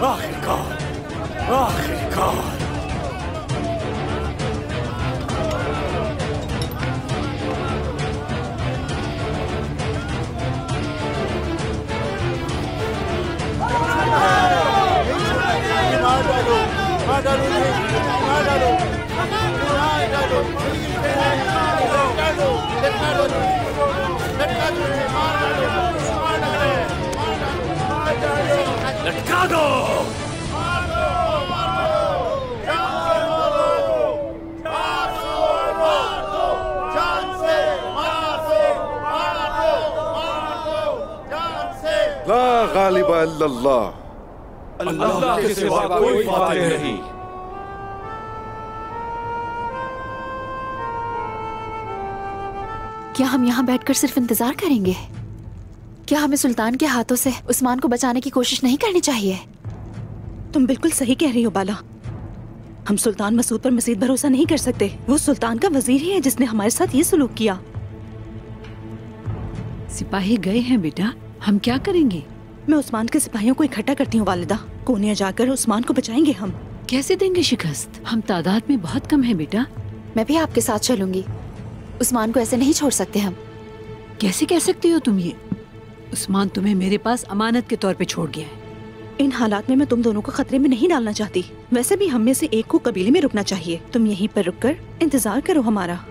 आखिरकार, आखिरकार। मार डालो, मार डालो, मार डालो, मार डालो, लटका दो, लटका दो, लटका दो, मार डालो, मार डालो, लटका दो। ला गालिबा इल्लल्लाह, अल्लाह के सिवा कोई फातिह नहीं। क्या हम यहाँ बैठकर सिर्फ इंतजार करेंगे? क्या हमें सुल्तान के हाथों से उस्मान को बचाने की कोशिश नहीं करनी चाहिए? तुम बिल्कुल सही कह रही हो बाला। हम सुल्तान मसूद पर मजीद भरोसा नहीं कर सकते। वो सुल्तान का वजीर ही है जिसने हमारे साथ ये सलूक किया। सिपाही गए हैं बेटा, हम क्या करेंगे? मैं उस्मान के सिपाहियों को इकट्ठा करती हूँ वालिदा। कोनिया जाकर उस्मान को बचाएंगे हम। कैसे देंगे शिकस्त? हम तादाद में बहुत कम है बेटा। मैं भी आपके साथ चलूंगी। उस्मान को ऐसे नहीं छोड़ सकते हम। कैसे कह सकती हो तुम ये? उस्मान तुम्हें मेरे पास अमानत के तौर पे छोड़ गया है। इन हालात में मैं तुम दोनों को खतरे में नहीं डालना चाहती। वैसे भी हम में से एक को कबीले में रुकना चाहिए। तुम यहीं पर रुककर इंतजार करो हमारा।